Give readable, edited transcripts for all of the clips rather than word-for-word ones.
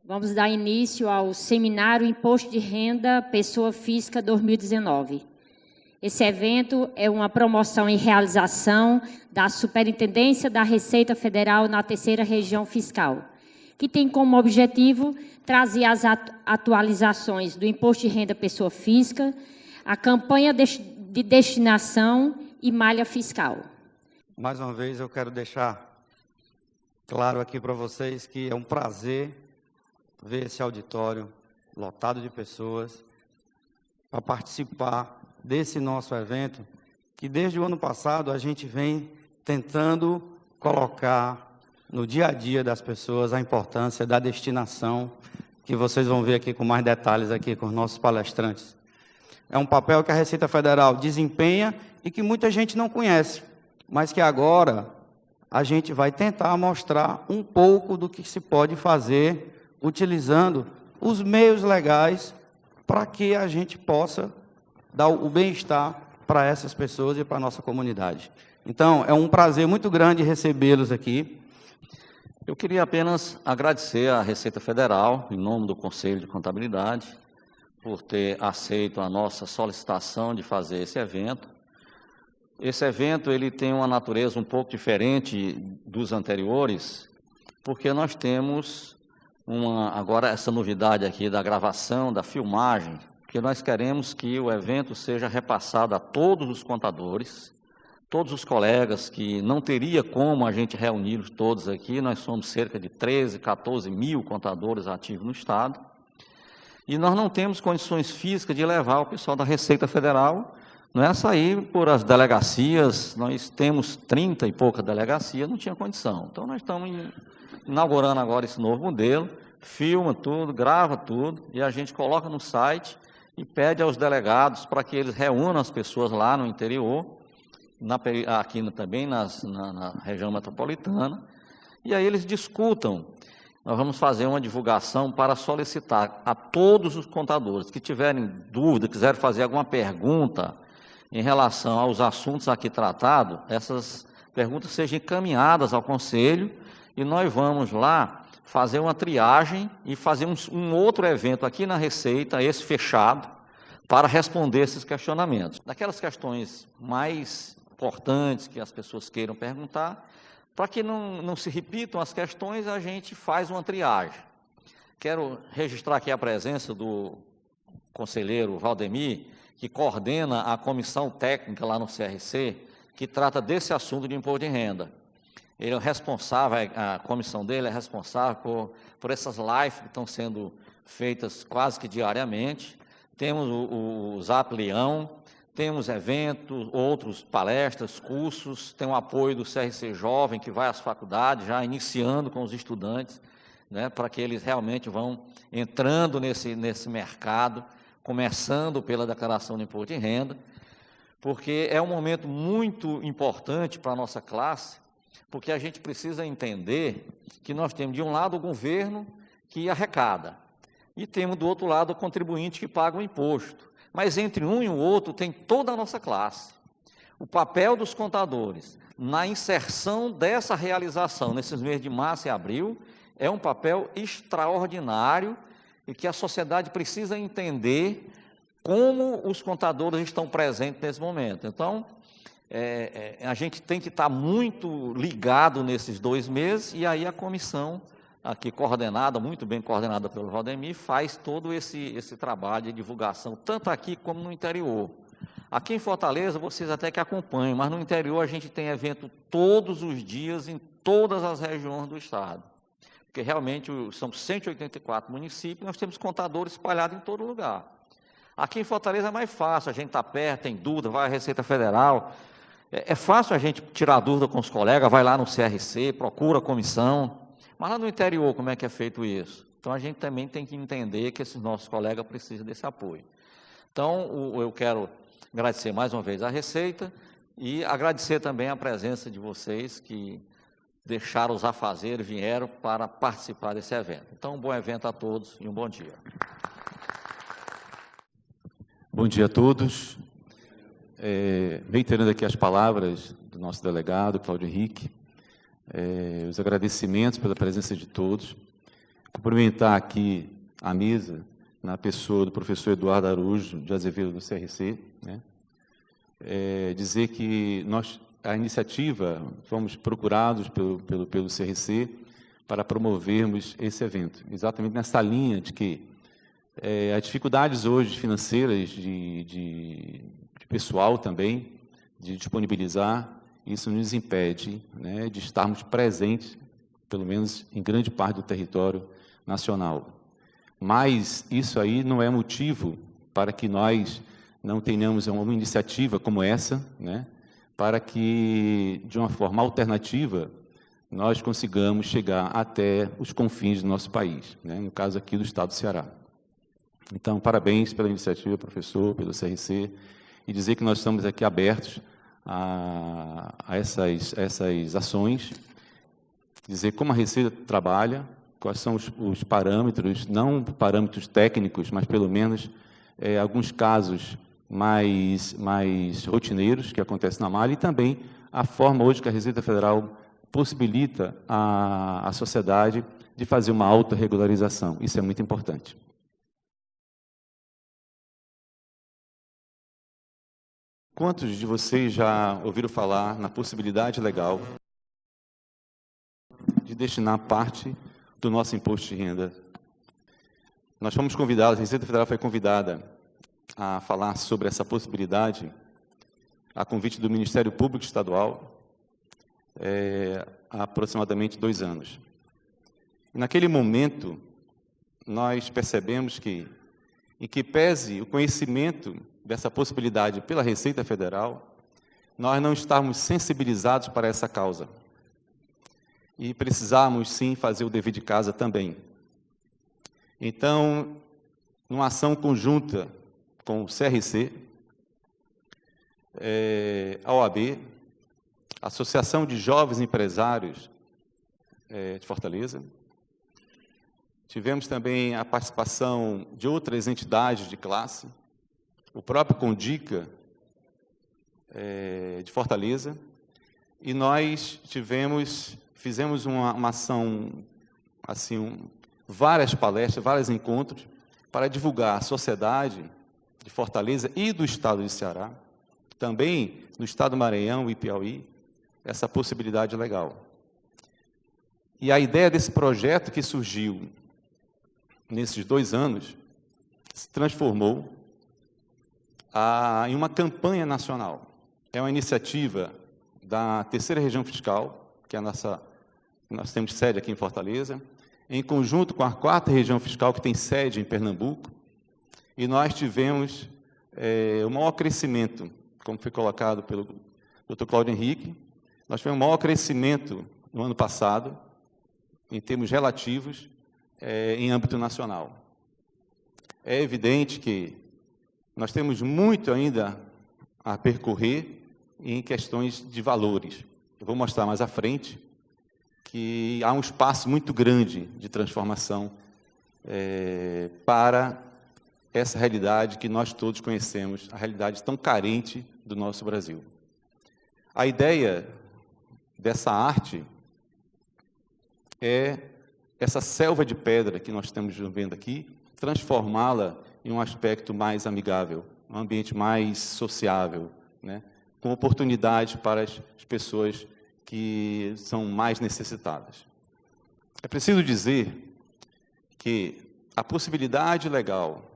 Vamos dar início ao Seminário Imposto de Renda Pessoa Física 2019. Esse evento é uma promoção e realização da Superintendência da Receita Federal na Terceira Região Fiscal, que tem como objetivo trazer as atualizações do Imposto de Renda Pessoa Física, a campanha de destinação e malha fiscal. Mais uma vez, eu quero deixar claro aqui para vocês que é um prazer ver esse auditório lotado de pessoas para participar desse nosso evento, que desde o ano passado a gente vem tentando colocar no dia a dia das pessoas a importância da destinação, que vocês vão ver aqui com mais detalhes aqui com os nossos palestrantes. É um papel que a Receita Federal desempenha e que muita gente não conhece, mas que agora a gente vai tentar mostrar um pouco do que se pode fazer utilizando os meios legais para que a gente possa dar o bem-estar para essas pessoas e para a nossa comunidade. Então, é um prazer muito grande recebê-los aqui. Eu queria apenas agradecer à Receita Federal, em nome do Conselho de Contabilidade, por ter aceito a nossa solicitação de fazer esse evento. Esse evento ele tem uma natureza um pouco diferente dos anteriores, porque nós temos agora essa novidade aqui da gravação, da filmagem, porque nós queremos que o evento seja repassado a todos os contadores, todos os colegas, que não teria como a gente reuni-los todos aqui. Nós somos cerca de 13, 14 mil contadores ativos no Estado, e nós não temos condições físicas de levar o pessoal da Receita Federal, não é sair por as delegacias. Nós temos 30 e poucas delegacias, não tinha condição. Então, nós estamos inaugurando agora esse novo modelo, filma tudo, grava tudo, e a gente coloca no site e pede aos delegados para que eles reúnam as pessoas lá no interior, aqui também na região metropolitana, e aí eles discutam. Nós vamos fazer uma divulgação para solicitar a todos os contadores que tiverem dúvida, quiserem fazer alguma pergunta em relação aos assuntos aqui tratados, essas perguntas sejam encaminhadas ao Conselho, e nós vamos lá fazer uma triagem e fazer um outro evento aqui na Receita, esse fechado, para responder esses questionamentos. Daquelas questões mais importantes que as pessoas queiram perguntar, para que não se repitam as questões, a gente faz uma triagem. Quero registrar aqui a presença do conselheiro Valdemir, que coordena a comissão técnica lá no CRC, que trata desse assunto de imposto de renda. Ele é o responsável, a comissão dele é responsável por essas lives que estão sendo feitas quase que diariamente. Temos o Zap Leão, temos eventos, outros palestras, cursos, tem o apoio do CRC Jovem, que vai às faculdades, já iniciando com os estudantes, né, para que eles realmente vão entrando nesse mercado, começando pela declaração de imposto de renda, porque é um momento muito importante para a nossa classe, porque a gente precisa entender que nós temos, de um lado, o governo que arrecada, e temos, do outro lado, o contribuinte que paga o imposto. Mas entre um e o outro tem toda a nossa classe. O papel dos contadores na inserção dessa realização nesses meses de março e abril é um papel extraordinário e que a sociedade precisa entender como os contadores estão presentes nesse momento. Então, a gente tem que estar muito ligado nesses 2 meses, e aí a comissão, aqui coordenada, muito bem coordenada pelo Valdemir, faz todo esse trabalho de divulgação, tanto aqui como no interior. Aqui em Fortaleza, vocês até que acompanham, mas no interior a gente tem evento todos os dias em todas as regiões do Estado. Porque realmente são 184 municípios, nós temos contadores espalhados em todo lugar. Aqui em Fortaleza é mais fácil, a gente está perto, tem dúvida, vai à Receita Federal. É fácil a gente tirar dúvida com os colegas, vai lá no CRC, procura a comissão. Mas lá no interior, como é que é feito isso? Então, a gente também tem que entender que esses nossos colegas precisam desse apoio. Então, eu quero agradecer mais uma vez à Receita e agradecer também a presença de vocês que deixaram os afazeres, vieram para participar desse evento. Então, um bom evento a todos e um bom dia. Bom dia a todos. Reiterando aqui as palavras do nosso delegado, Cláudio Henrique, os agradecimentos pela presença de todos. cumprimentar aqui a mesa, na pessoa do professor Eduardo Araújo de Azevedo, do CRC, né? Dizer que a iniciativa, fomos procurados pelo CRC para promovermos esse evento, exatamente nessa linha de que as dificuldades hoje financeiras de pessoal também, de disponibilizar, isso nos impede, né, de estarmos presentes, pelo menos em grande parte do território nacional. Mas isso aí não é motivo para que nós não tenhamos uma iniciativa como essa, né, para que, de uma forma alternativa, nós consigamos chegar até os confins do nosso país, né, no caso aqui do Estado do Ceará. Então, parabéns pela iniciativa, professor, pelo CRC, e dizer que nós estamos aqui abertos a essas ações, dizer como a Receita trabalha, quais são os parâmetros, não parâmetros técnicos, mas pelo menos alguns casos mais rotineiros que acontecem na malha, e também a forma hoje que a Receita Federal possibilita à sociedade de fazer uma autorregularização. Isso é muito importante. Quantos de vocês já ouviram falar na possibilidade legal de destinar parte do nosso imposto de renda? Nós fomos convidados, a Receita Federal foi convidada a falar sobre essa possibilidade a convite do Ministério Público Estadual há aproximadamente 2 anos. E naquele momento, nós percebemos que, em que pese o conhecimento dessa possibilidade pela Receita Federal, nós não estávamos sensibilizados para essa causa. E precisávamos, sim, fazer o dever de casa também. Então, numa ação conjunta com o CRC, a OAB, a Associação de Jovens Empresários de Fortaleza, tivemos também a participação de outras entidades de classe, o próprio Condica de Fortaleza, e nós fizemos uma ação, assim, várias palestras, vários encontros, para divulgar à sociedade de Fortaleza e do estado de Ceará, também no estado do Maranhão e Piauí, essa possibilidade legal. E a ideia desse projeto que surgiu nesses 2 anos se transformou em uma campanha nacional. É uma iniciativa da Terceira Região Fiscal, que é nós temos sede aqui em Fortaleza, em conjunto com a 4ª Região Fiscal, que tem sede em Pernambuco, e nós tivemos o maior crescimento, como foi colocado pelo Dr. Cláudio Henrique, nós tivemos o maior crescimento no ano passado, em termos relativos, em âmbito nacional. É evidente que nós temos muito ainda a percorrer em questões de valores. Eu vou mostrar mais à frente que há um espaço muito grande de transformação para essa realidade que nós todos conhecemos, a realidade tão carente do nosso Brasil. A ideia dessa arte é essa selva de pedra que nós estamos vendo aqui, transformá-la em um aspecto mais amigável, um ambiente mais sociável, né, com oportunidade para as pessoas que são mais necessitadas. É preciso dizer que a possibilidade legal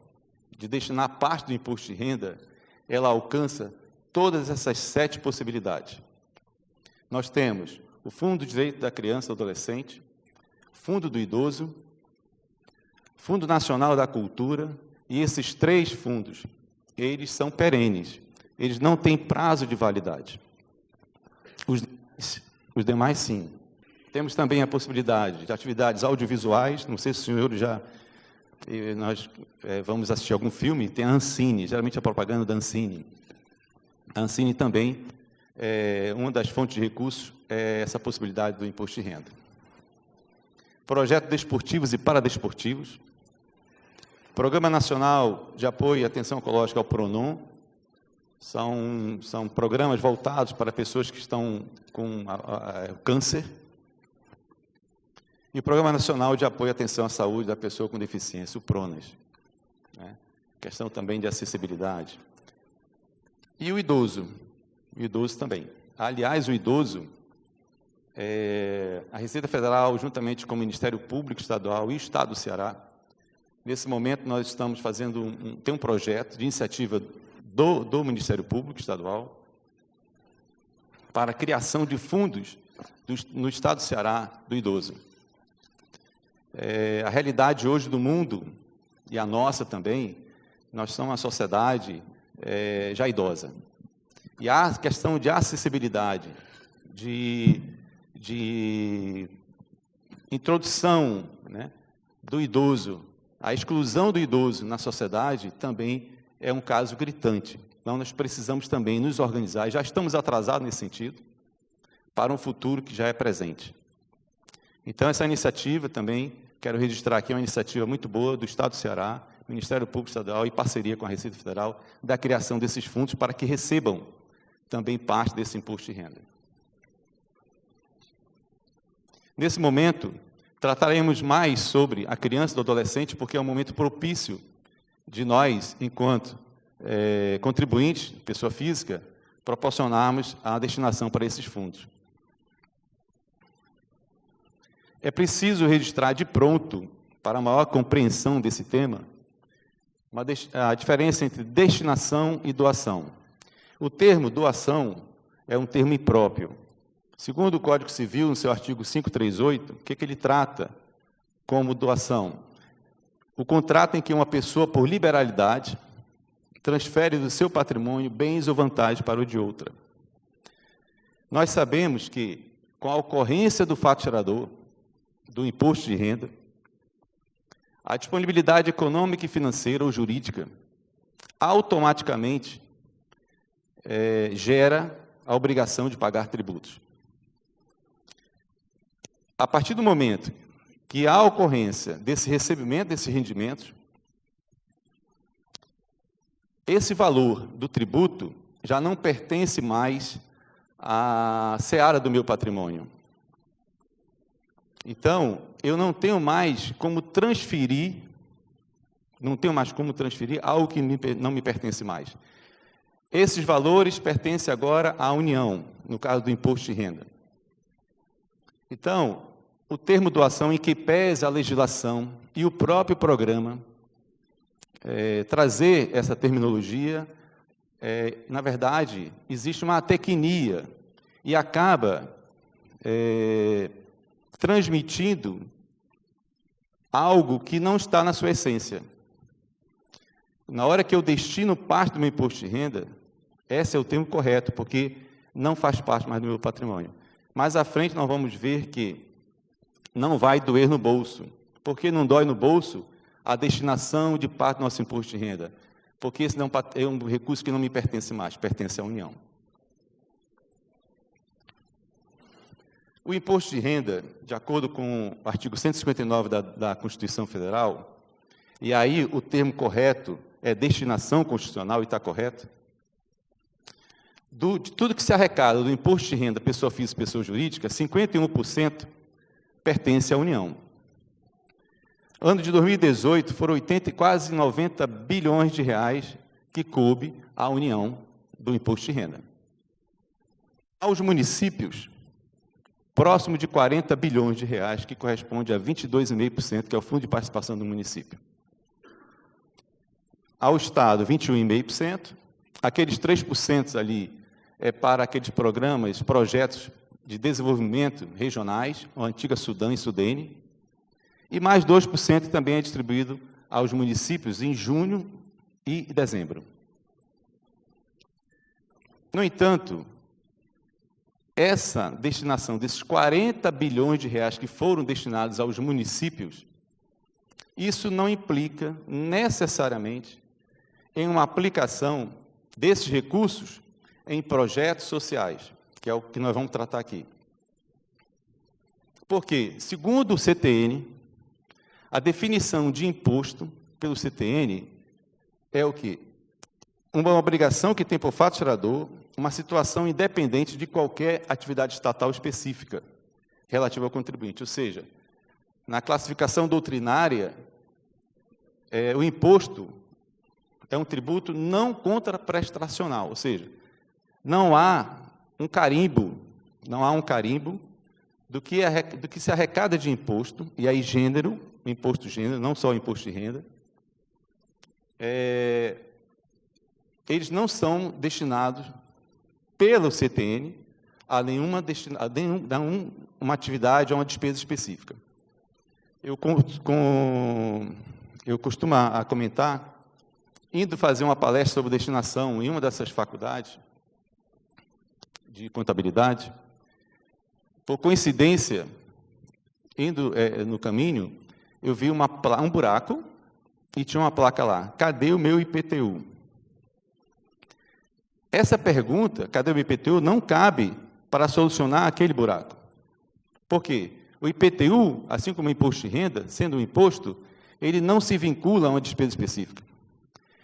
de destinar parte do imposto de renda, ela alcança todas essas 7 possibilidades. Nós temos o Fundo de Direito da Criança e do Adolescente, Fundo do Idoso, Fundo Nacional da Cultura, e esses 3 fundos, eles são perenes, eles não têm prazo de validade. Os demais, sim. Temos também a possibilidade de atividades audiovisuais, não sei se os senhores nós vamos assistir algum filme, tem a Ancine, geralmente a propaganda da Ancine. A Ancine também, uma das fontes de recursos é essa possibilidade do imposto de renda. Projetos desportivos e paradesportivos, Programa Nacional de Apoio e Atenção Oncológica, ao PRONON, são programas voltados para pessoas que estão com câncer. e o Programa Nacional de Apoio e Atenção à Saúde da Pessoa com Deficiência, o PRONAS, né? Questão também de acessibilidade. E o idoso também. Aliás, o idoso, a Receita Federal, juntamente com o Ministério Público Estadual e o Estado do Ceará, nesse momento nós estamos fazendo tem um projeto de iniciativa do Ministério Público Estadual para a criação de fundos no Estado do Ceará do idoso. A realidade hoje do mundo, e a nossa também, nós somos uma sociedade já idosa. E a questão de acessibilidade, de introdução, né, do idoso, a exclusão do idoso na sociedade também é um caso gritante. Então, nós precisamos também nos organizar, e já estamos atrasados nesse sentido, para um futuro que já é presente. Então, essa iniciativa também, quero registrar aqui, é uma iniciativa muito boa do Estado do Ceará, Ministério Público Estadual, em parceria com a Receita Federal, da criação desses fundos para que recebam também parte desse imposto de renda. Nesse momento, trataremos mais sobre a criança e o adolescente, porque é um momento propício de nós, enquanto contribuintes, pessoa física, proporcionarmos a destinação para esses fundos. É preciso registrar de pronto, para a maior compreensão desse tema, a diferença entre destinação e doação. O termo doação é um termo impróprio. Segundo o Código Civil, no seu artigo 538, o que ele trata como doação? O contrato em que uma pessoa, por liberalidade, transfere do seu patrimônio bens ou vantagens para o de outra. Nós sabemos que, com a ocorrência do fato gerador, do imposto de renda, a disponibilidade econômica e financeira ou jurídica automaticamente gera a obrigação de pagar tributos. A partir do momento que há a ocorrência desse recebimento desses rendimentos, esse valor do tributo já não pertence mais à seara do meu patrimônio. Então, eu não tenho mais como transferir algo que não me pertence mais. Esses valores pertencem agora à União, no caso do imposto de renda. Então, o termo doação, em que pese a legislação e o próprio programa, trazer essa terminologia, na verdade, existe uma tecnia e acaba transmitindo algo que não está na sua essência. Na hora que eu destino parte do meu imposto de renda, esse é o termo correto, porque não faz parte mais do meu patrimônio. Mais à frente nós vamos ver que não vai doer no bolso. Por que não dói no bolso? A destinação de parte do nosso imposto de renda. Porque esse é um recurso que não me pertence mais, pertence à União. O imposto de renda, de acordo com o artigo 159 da Constituição Federal, e aí o termo correto é destinação constitucional, e está correto, de tudo que se arrecada do imposto de renda, pessoa física e pessoa jurídica, 51% pertence à União. Ano de 2018, foram quase 90 bilhões de reais que coube à União do imposto de renda. Aos municípios, próximo de 40 bilhões de reais, que corresponde a 22,5%, que é o fundo de participação do município. Ao Estado, 21,5%. Aqueles 3% ali é para aqueles programas, projetos de desenvolvimento regionais, a antiga Sudam e Sudene, e mais 2% também é distribuído aos municípios em junho e dezembro. No entanto, essa destinação desses 40 bilhões de reais que foram destinados aos municípios, isso não implica necessariamente em uma aplicação desses recursos em projetos sociais, que é o que nós vamos tratar aqui. Porque, segundo o CTN, a definição de imposto pelo CTN é o quê? Uma obrigação que tem por fato gerador uma situação independente de qualquer atividade estatal específica relativa ao contribuinte. Ou seja, na classificação doutrinária, o imposto é um tributo não contraprestacional, ou seja, não há um carimbo do que se arrecada de imposto, e aí gênero, o imposto gênero, não só o imposto de renda, eles não são destinados pelo CTN a nenhuma uma atividade ou uma despesa específica. Eu costumo comentar, indo fazer uma palestra sobre destinação em uma dessas faculdades de contabilidade, por coincidência, indo no caminho, eu vi um buraco e tinha uma placa lá: cadê o meu IPTU? Essa pergunta, cadê o IPTU, não cabe para solucionar aquele buraco. Por quê? O IPTU, assim como o imposto de renda, sendo um imposto, ele não se vincula a uma despesa específica.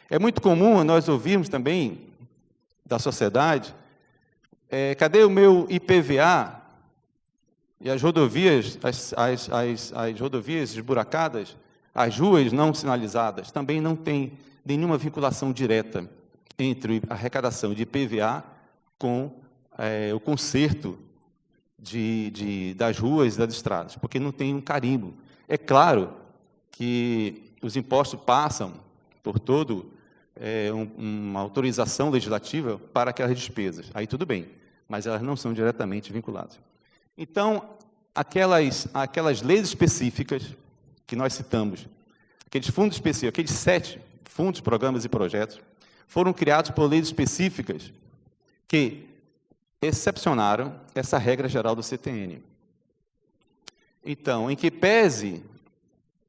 É muito comum nós ouvirmos também da sociedade, cadê o meu IPVA? E as rodovias, as rodovias esburacadas, as ruas não sinalizadas, também não tem nenhuma vinculação direta entre a arrecadação de IPVA com o conserto das ruas e das estradas, porque não tem um carimbo. É claro que os impostos passam por todo uma autorização legislativa para aquelas despesas. Aí tudo bem, mas elas não são diretamente vinculadas. Então, aquelas leis específicas que nós citamos, aqueles fundos específicos, aqueles 7 fundos, programas e projetos, foram criados por leis específicas que excepcionaram essa regra geral do CTN. Então, em que pese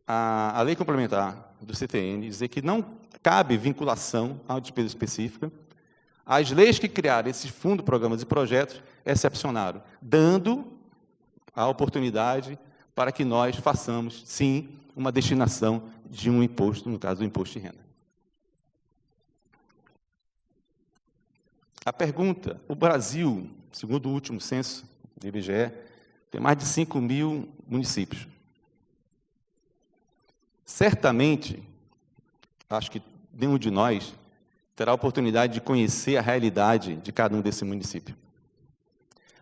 a lei complementar do CTN dizer que não cabe vinculação a uma despesa específica, as leis que criaram esses fundos, programas e projetos excepcionaram, dando a oportunidade para que nós façamos, sim, uma destinação de um imposto, no caso do imposto de renda. A pergunta: o Brasil, segundo o último censo do IBGE, tem mais de 5.000 municípios. Certamente, acho que nenhum de nós terá a oportunidade de conhecer a realidade de cada um desses municípios.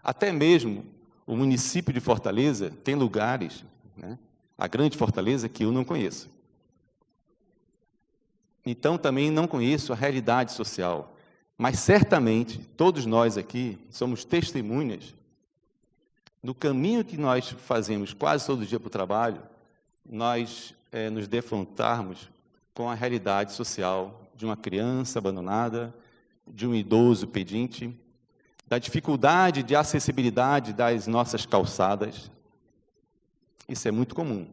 Até mesmo o município de Fortaleza tem lugares, a grande Fortaleza, que eu não conheço. Então, também não conheço a realidade social. Mas, certamente, todos nós aqui somos testemunhas do caminho que nós fazemos quase todo dia para o trabalho, nós nos defrontarmos com a realidade social de uma criança abandonada, de um idoso pedinte, da dificuldade de acessibilidade das nossas calçadas. Isso é muito comum.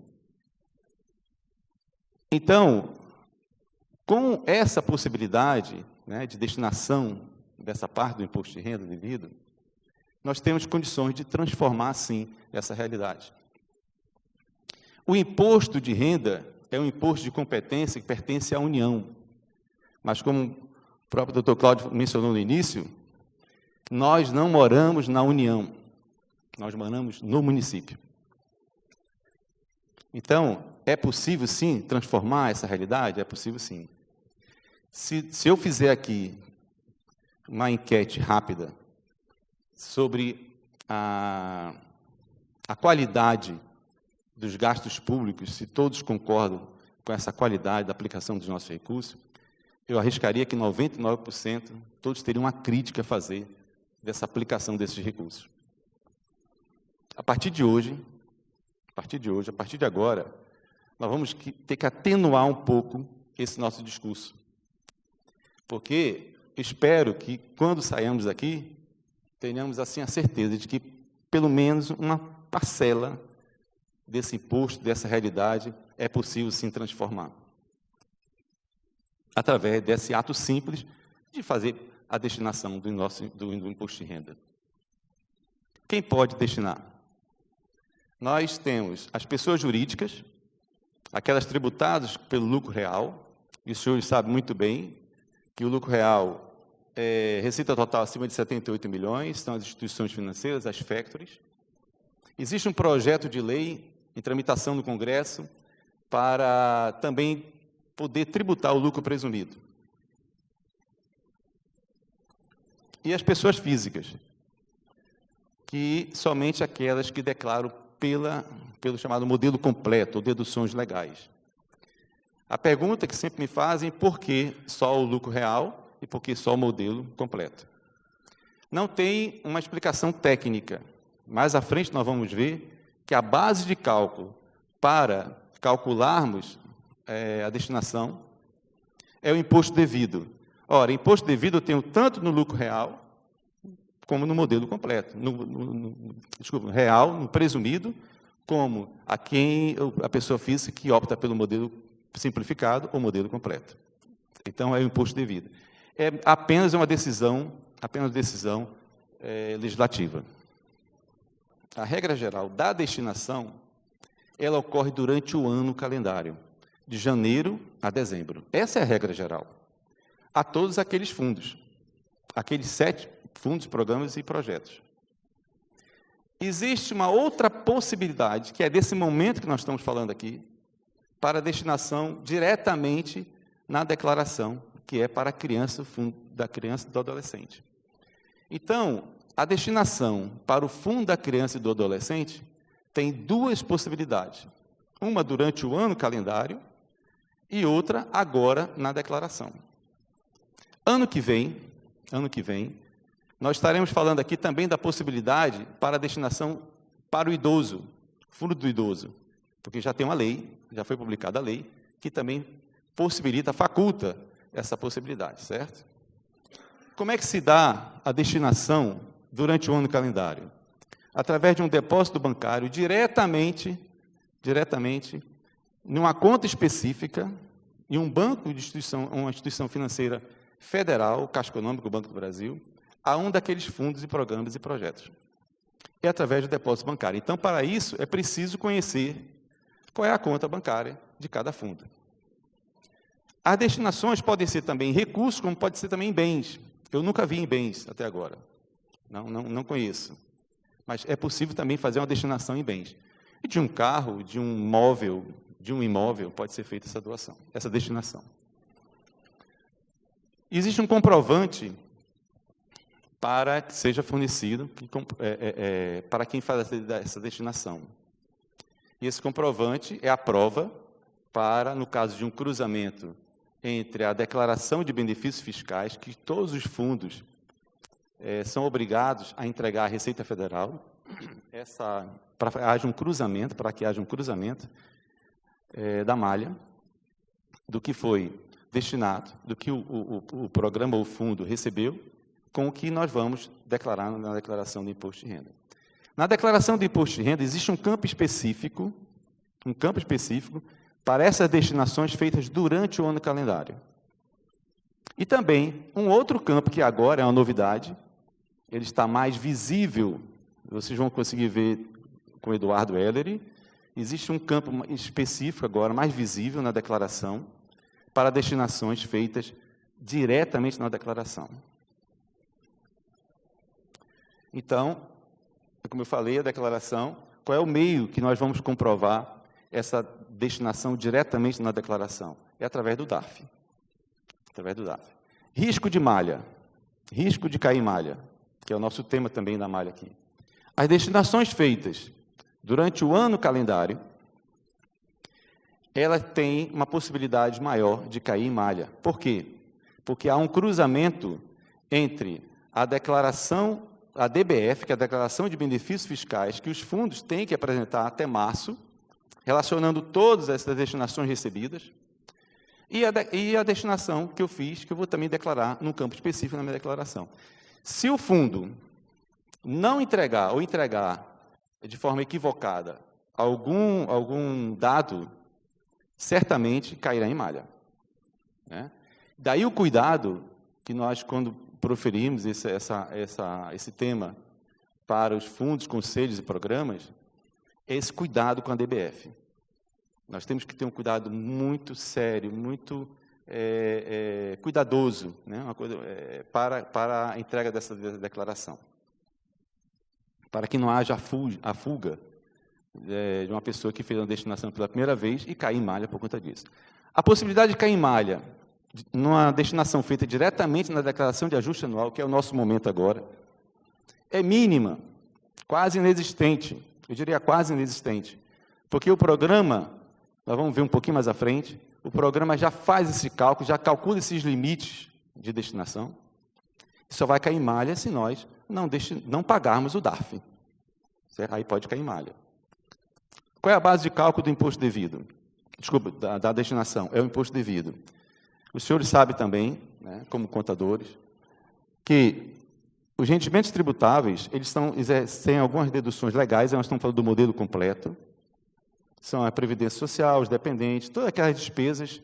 Então, com essa possibilidade de destinação dessa parte do imposto de renda devido, nós temos condições de transformar, sim, essa realidade. O imposto de renda é um imposto de competência que pertence à União. Mas, como o próprio doutor Cláudio mencionou no início, nós não moramos na União, nós moramos no município. Então, é possível, sim, transformar essa realidade? É possível, sim. Se eu fizer aqui uma enquete rápida sobre a qualidade dos gastos públicos, se todos concordam com essa qualidade da aplicação dos nossos recursos, eu arriscaria que 99% todos teriam uma crítica a fazer dessa aplicação desses recursos. A partir de agora, nós vamos ter que atenuar um pouco esse nosso discurso. Porque espero que, quando sairmos daqui, tenhamos assim a certeza de que, pelo menos, uma parcela desse imposto, dessa realidade, é possível, sim, transformar. Através desse ato simples de fazer a destinação do imposto de renda. Quem pode destinar? Nós temos as pessoas jurídicas, aquelas tributadas pelo lucro real, e os senhores sabem muito bem que o lucro real receita total acima de 78 milhões, são as instituições financeiras, as factories. Existe um projeto de lei em tramitação no Congresso, para também poder tributar o lucro presumido. E as pessoas físicas, que somente aquelas que declaram pelo chamado modelo completo, ou deduções legais. A pergunta que sempre me fazem, por que só o lucro real e por que só o modelo completo? Não tem uma explicação técnica. Mais à frente nós vamos ver que a base de cálculo para calcularmos a destinação é o imposto devido. Ora, imposto devido eu tenho tanto no lucro real como no modelo completo. Desculpa, real, no presumido, como a pessoa física que opta pelo modelo simplificado ou modelo completo. Então, é o imposto devido. É apenas uma decisão, legislativa. A regra geral da destinação, ela ocorre durante o ano calendário, de janeiro a dezembro. Essa é a regra geral. A todos aqueles fundos, aqueles 7 fundos, programas e projetos. Existe uma outra possibilidade, que é desse momento que nós estamos falando aqui, para destinação diretamente na declaração, que é para a criança, da criança e do adolescente. Então, a destinação para o fundo da criança e do adolescente tem 2 possibilidades. Uma durante o ano calendário e outra agora na declaração. Ano que vem, nós estaremos falando aqui também da possibilidade para a destinação para o idoso, fundo do idoso, porque já tem uma lei, já foi publicada a lei, que também possibilita, faculta essa possibilidade, certo? Como é que se dá a destinação durante o ano calendário? Através de um depósito bancário diretamente, numa conta específica, em um banco de instituição, uma instituição financeira federal, Caixa Econômica, o Banco do Brasil, a um daqueles fundos e programas e projetos. É através do depósito bancário. Então, para isso, é preciso conhecer qual é a conta bancária de cada fundo. As destinações podem ser também em recursos, como pode ser também em bens. Eu nunca vi em bens até agora. Não conheço. Mas é possível também fazer uma destinação em bens. E de um carro, de um móvel, de um imóvel, pode ser feita essa doação, essa destinação. Existe um comprovante para que seja fornecido para quem faz essa destinação. E esse comprovante é a prova para, no caso de um cruzamento entre a declaração de benefícios fiscais, que todos os fundos são obrigados a entregar à Receita Federal, para que haja um cruzamento da malha do que foi destinado, do que o programa ou o fundo recebeu, com o que nós vamos declarar na declaração do imposto de renda. Na declaração do imposto de renda existe um campo específico para essas destinações feitas durante o ano calendário. E também um outro campo que agora é uma novidade, ele está mais visível, vocês vão conseguir ver com o Eduardo Ellery, existe um campo específico agora, mais visível na declaração, para destinações feitas diretamente na declaração. Então, como eu falei, a declaração, qual é o meio que nós vamos comprovar essa destinação diretamente na declaração? É através do DARF. Risco de malha, risco de cair malha, que é o nosso tema também da malha aqui. As destinações feitas durante o ano calendário, ela tem uma possibilidade maior de cair em malha. Por quê? Porque há um cruzamento entre a declaração, a DBF, que é a Declaração de Benefícios Fiscais, que os fundos têm que apresentar até março, relacionando todas essas destinações recebidas, e a destinação que eu fiz, que eu vou também declarar num campo específico na minha declaração. Se o fundo não entregar, ou entregar de forma equivocada, algum dado, certamente cairá em malha. Né? Daí o cuidado que nós, quando proferimos esse tema para os fundos, conselhos e programas, é esse cuidado com a DBF. Nós temos que ter um cuidado muito sério, muito cuidadoso, né? Para a entrega dessa declaração. Para que não haja a fuga de uma pessoa que fez uma destinação pela primeira vez e cair em malha por conta disso. A possibilidade de cair em malha numa destinação feita diretamente na declaração de ajuste anual, que é o nosso momento agora, é mínima, quase inexistente, eu diria quase inexistente, porque o programa, nós vamos ver um pouquinho mais à frente, o programa já faz esse cálculo, já calcula esses limites de destinação, só vai cair em malha se nós não pagarmos o DARF. Certo? Aí pode cair em malha. Qual é a base de cálculo do imposto devido? Desculpa, da destinação, é o imposto devido. Os senhores sabem também, né, como contadores, que os rendimentos tributáveis, eles têm algumas deduções legais, nós estamos falando do modelo completo, são a previdência social, os dependentes, todas aquelas despesas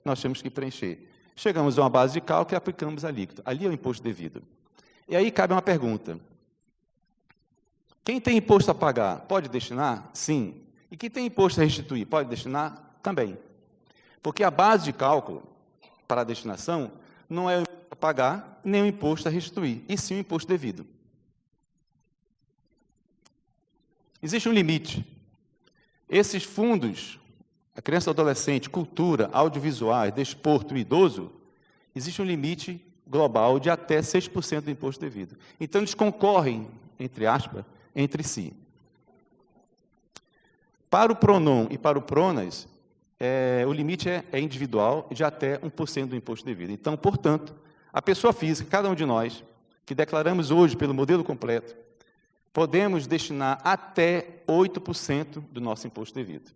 nós temos que preencher. Chegamos a uma base de cálculo e aplicamos a alíquota. Ali é o imposto devido. E aí cabe uma pergunta. Quem tem imposto a pagar, pode destinar? Sim. E quem tem imposto a restituir, pode destinar? Também. Porque a base de cálculo para a destinação não é o imposto a pagar, nem o imposto a restituir, e sim o imposto devido. Existe um limite. Esses fundos, a criança e adolescente, cultura, audiovisuais, desporto e idoso, existe um limite global de até 6% do imposto devido. Então, eles concorrem, entre aspas, entre si. Para o PRONON e para o PRONAS, o limite é individual de até 1% do imposto devido. Então, portanto, a pessoa física, cada um de nós, que declaramos hoje pelo modelo completo, podemos destinar até 8% do nosso imposto devido.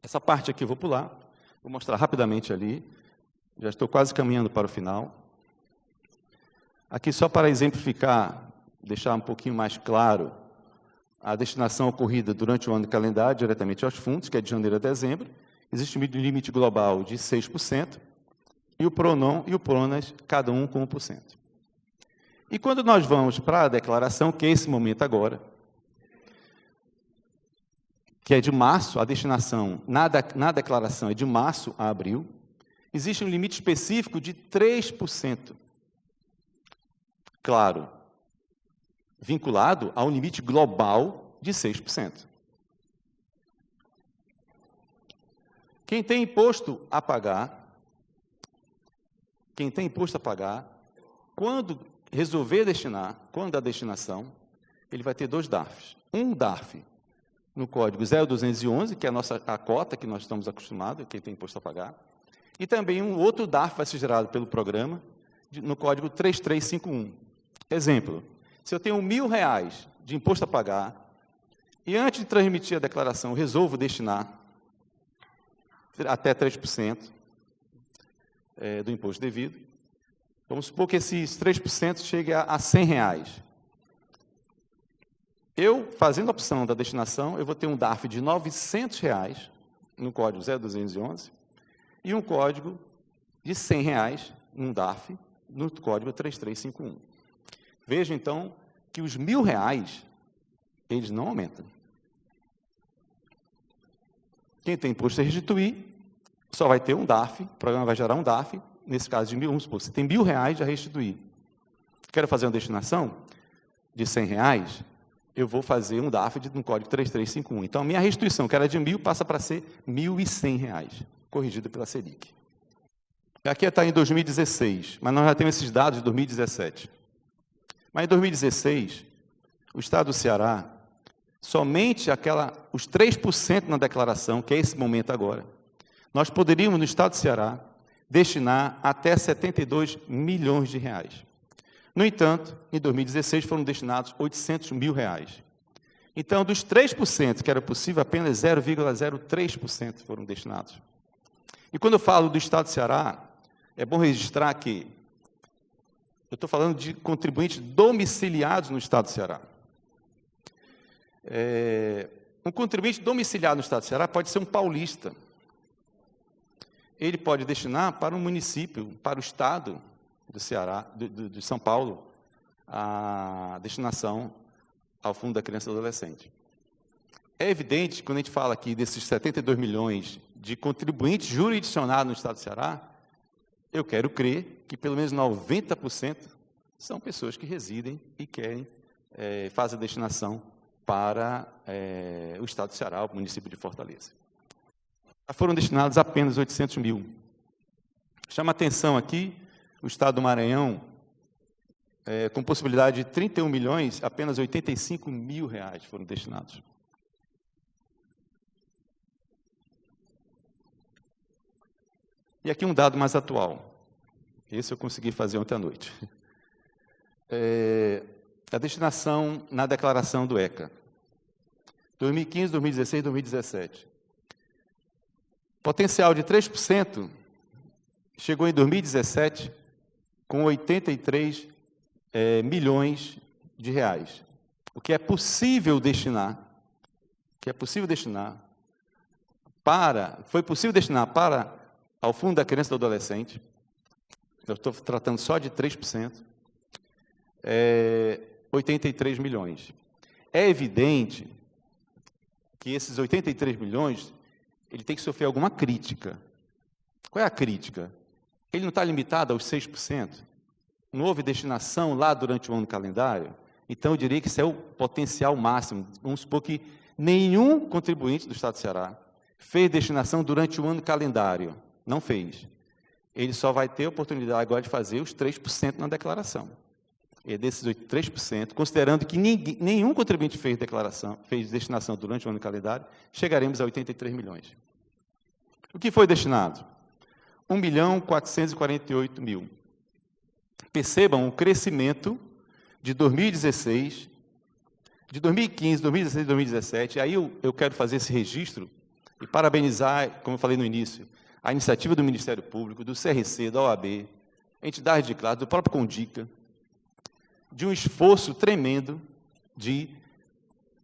Essa parte aqui eu vou pular, vou mostrar rapidamente ali, já estou quase caminhando para o final. Aqui só para exemplificar, deixar um pouquinho mais claro, a destinação ocorrida durante o ano de calendário, diretamente aos fundos, que é de janeiro a dezembro, existe um limite global de 6%, e o PRONON e o PRONAS, cada um com 1%. E quando nós vamos para a declaração, que é esse momento agora, que é de março, a destinação na declaração é de março a abril, existe um limite específico de 3%. Claro, vinculado ao limite global de 6%. Quem tem imposto a pagar, quando resolver destinar, quando a destinação, ele vai ter 2 DARFs. Um DARF no código 0211, que é a cota que nós estamos acostumados, quem tem imposto a pagar, e também um outro DARF vai ser gerado pelo programa, no código 3351. Exemplo, se eu tenho R$1.000 de imposto a pagar, e antes de transmitir a declaração, eu resolvo destinar até 3% do imposto devido, vamos supor que esses 3% chegue a R$100. Eu, fazendo a opção da destinação, eu vou ter um DARF de R$900 no código 0211 e um código de R$100 num DARF no código 3351. Veja, então, que os R$1.000, eles não aumentam. Quem tem imposto a restituir, só vai ter um DARF, o programa vai gerar um DARF, nesse caso de R$1.000, vamos supor, você tem R$1.000 a restituir. Quero fazer uma destinação de R$100, eu vou fazer um DARF no código 3351. Então, a minha restituição, que era de R$1.000, passa para ser R$1.100, corrigido pela Selic. Aqui está em 2016, mas nós já temos esses dados de 2017. Mas em 2016, o Estado do Ceará, somente os 3% na declaração, que é esse momento agora, nós poderíamos, no Estado do Ceará, destinar até R$72 milhões. No entanto, em 2016 foram destinados R$800 mil. Então, dos 3% que era possível, apenas 0,03% foram destinados. E quando eu falo do Estado do Ceará, é bom registrar que eu estou falando de contribuintes domiciliados no Estado do Ceará. Um contribuinte domiciliado no Estado do Ceará pode ser um paulista. Ele pode destinar para um município, para o Estado do Ceará, de São Paulo, a destinação ao Fundo da Criança e Adolescente. É evidente, quando a gente fala aqui desses 72 milhões de contribuintes jurisdicionados no Estado do Ceará, eu quero crer que pelo menos 90% são pessoas que residem e querem faz a destinação para o Estado do Ceará, o município de Fortaleza. Foram destinados apenas 800 mil. Chama atenção aqui, o Estado do Maranhão, com possibilidade de 31 milhões, apenas 85 mil reais foram destinados. E aqui um dado mais atual. Esse eu consegui fazer ontem à noite. A destinação na declaração do ECA. 2015, 2016, 2017. Potencial de 3%, chegou em 2017 com 83 milhões de reais. O que é possível destinar, foi possível destinar para ao Fundo da Criança e do Adolescente, eu estou tratando só de 3%, 83 milhões. É evidente que esses 83 milhões, ele tem que sofrer alguma crítica. Qual é a crítica? Ele não está limitado aos 6%? Não houve destinação lá durante o ano calendário? Então, eu diria que isso é o potencial máximo. Vamos supor que nenhum contribuinte do Estado do Ceará fez destinação durante o ano calendário. Não fez. Ele só vai ter a oportunidade agora de fazer os 3% na declaração. E desses 3%, considerando que nenhum contribuinte fez destinação durante o ano calendário, chegaremos a 83 milhões. O que foi destinado? 1.448.000. Percebam o crescimento de 2016, de 2015, 2016 e 2017. Aí eu quero fazer esse registro e parabenizar, como eu falei no início, a iniciativa do Ministério Público, do CRC, da OAB, entidades de classe, do próprio Condica, de um esforço tremendo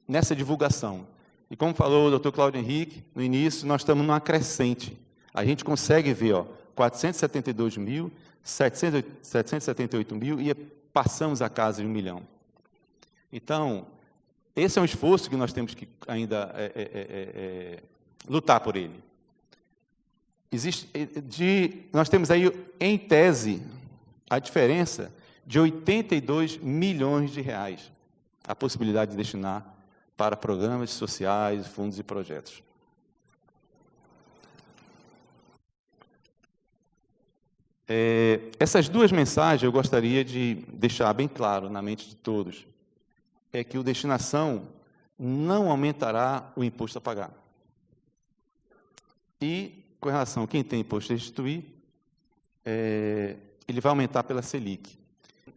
nessa divulgação. E como falou o doutor Cláudio Henrique, no início, nós estamos numa crescente. A gente consegue ver 472.778 mil e passamos a casa de 1 milhão. Então, esse é um esforço que nós temos que ainda lutar por ele. Nós temos aí, em tese, a diferença de 82 milhões de reais, a possibilidade de destinar para programas sociais, fundos e projetos. Essas duas mensagens eu gostaria de deixar bem claro na mente de todos, é que o destinação não aumentará o imposto a pagar. E, com relação a quem tem imposto a restituir, ele vai aumentar pela Selic.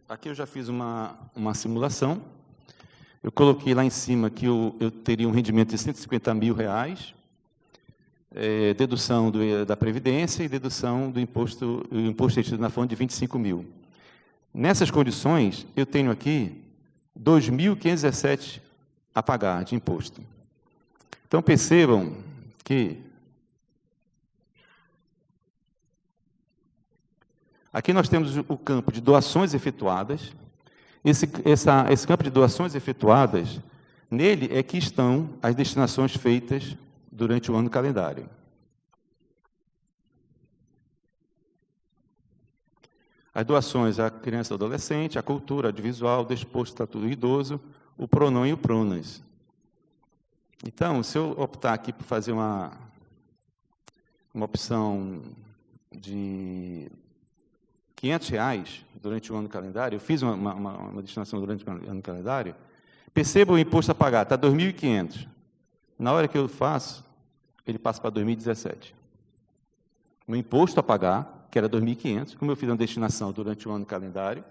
Aqui eu já fiz uma simulação, eu coloquei lá em cima que eu teria um rendimento de 150 mil reais, dedução da Previdência e dedução do imposto retido na fonte de 25 mil. Nessas condições, eu tenho aqui 2.517 a pagar de imposto. Então, percebam que aqui nós temos o campo de doações efetuadas. Esse campo de doações efetuadas, nele é que estão as destinações feitas durante o ano calendário. As doações à criança e ao adolescente, à cultura, audiovisual, desporto, estatuto do idoso, o PRONAM e o PRONAS. Então, se eu optar aqui por fazer uma opção de R$500 durante o ano calendário, eu fiz uma destinação durante o ano calendário, perceba o imposto a pagar, está 2.500. Na hora que eu faço, ele passa para 2017. O imposto a pagar, que era 2.500, como eu fiz uma destinação durante o ano calendário,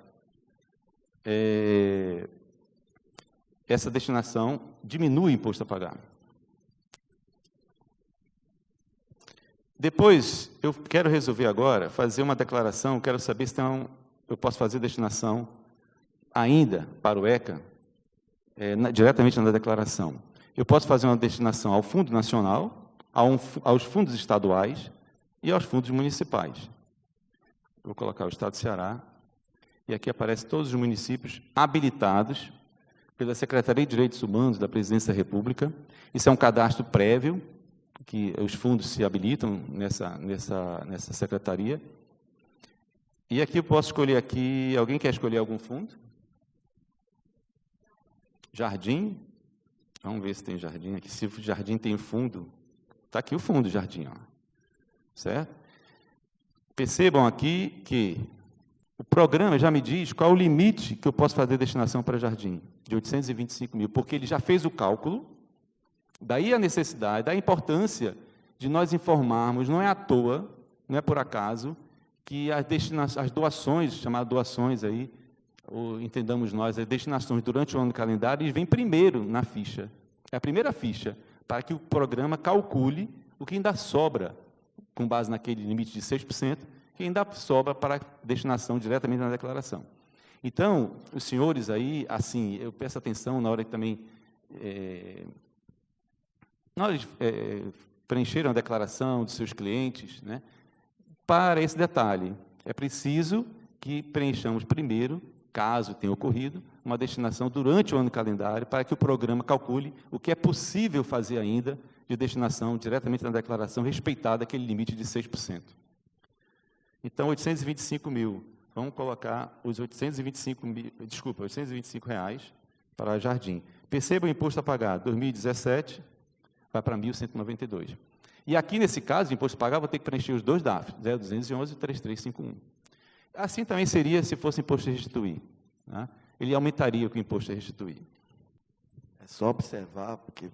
essa destinação diminui o imposto a pagar. Depois, eu quero resolver agora, fazer uma declaração, quero saber se eu posso fazer destinação ainda para o ECA, diretamente na declaração. Eu posso fazer uma destinação ao Fundo Nacional, aos fundos estaduais e aos fundos municipais. Vou colocar o Estado do Ceará, e aqui aparecem todos os municípios habilitados pela Secretaria de Direitos Humanos da Presidência da República. Isso é um cadastro prévio, que os fundos se habilitam nessa secretaria. E aqui eu posso escolher aqui, alguém quer escolher algum fundo? Jardim, vamos ver se tem jardim aqui. Se o jardim tem fundo, está aqui o fundo do jardim, ó. Certo? Percebam aqui que o programa já me diz qual é o limite que eu posso fazer de destinação para jardim, de 825 mil, porque ele já fez o cálculo, daí a necessidade, da importância de nós informarmos, não é à toa, não é por acaso, que as doações, chamadas doações aí, ou entendamos nós, as destinações durante o ano calendário, eles vêm primeiro na ficha. É a primeira ficha, para que o programa calcule o que ainda sobra, com base naquele limite de 6%, que ainda sobra para destinação diretamente na declaração. Então, os senhores aí, assim, eu peço atenção na hora que também, na hora de preencheram a declaração dos seus clientes, né, para esse detalhe. É preciso que preenchamos primeiro, caso tenha ocorrido, uma destinação durante o ano calendário, para que o programa calcule o que é possível fazer ainda de destinação diretamente na declaração, respeitado aquele limite de 6%. Então, 825 mil. Vamos colocar os 825 reais para jardim. Perceba o imposto a pagar. 2017 vai para 1.192. E aqui, nesse caso, o imposto a pagar, vou ter que preencher os dois DAF, 0211 e 3351. Assim também seria se fosse imposto a restituir. Né? Ele aumentaria com o imposto a restituir. É só observar, porque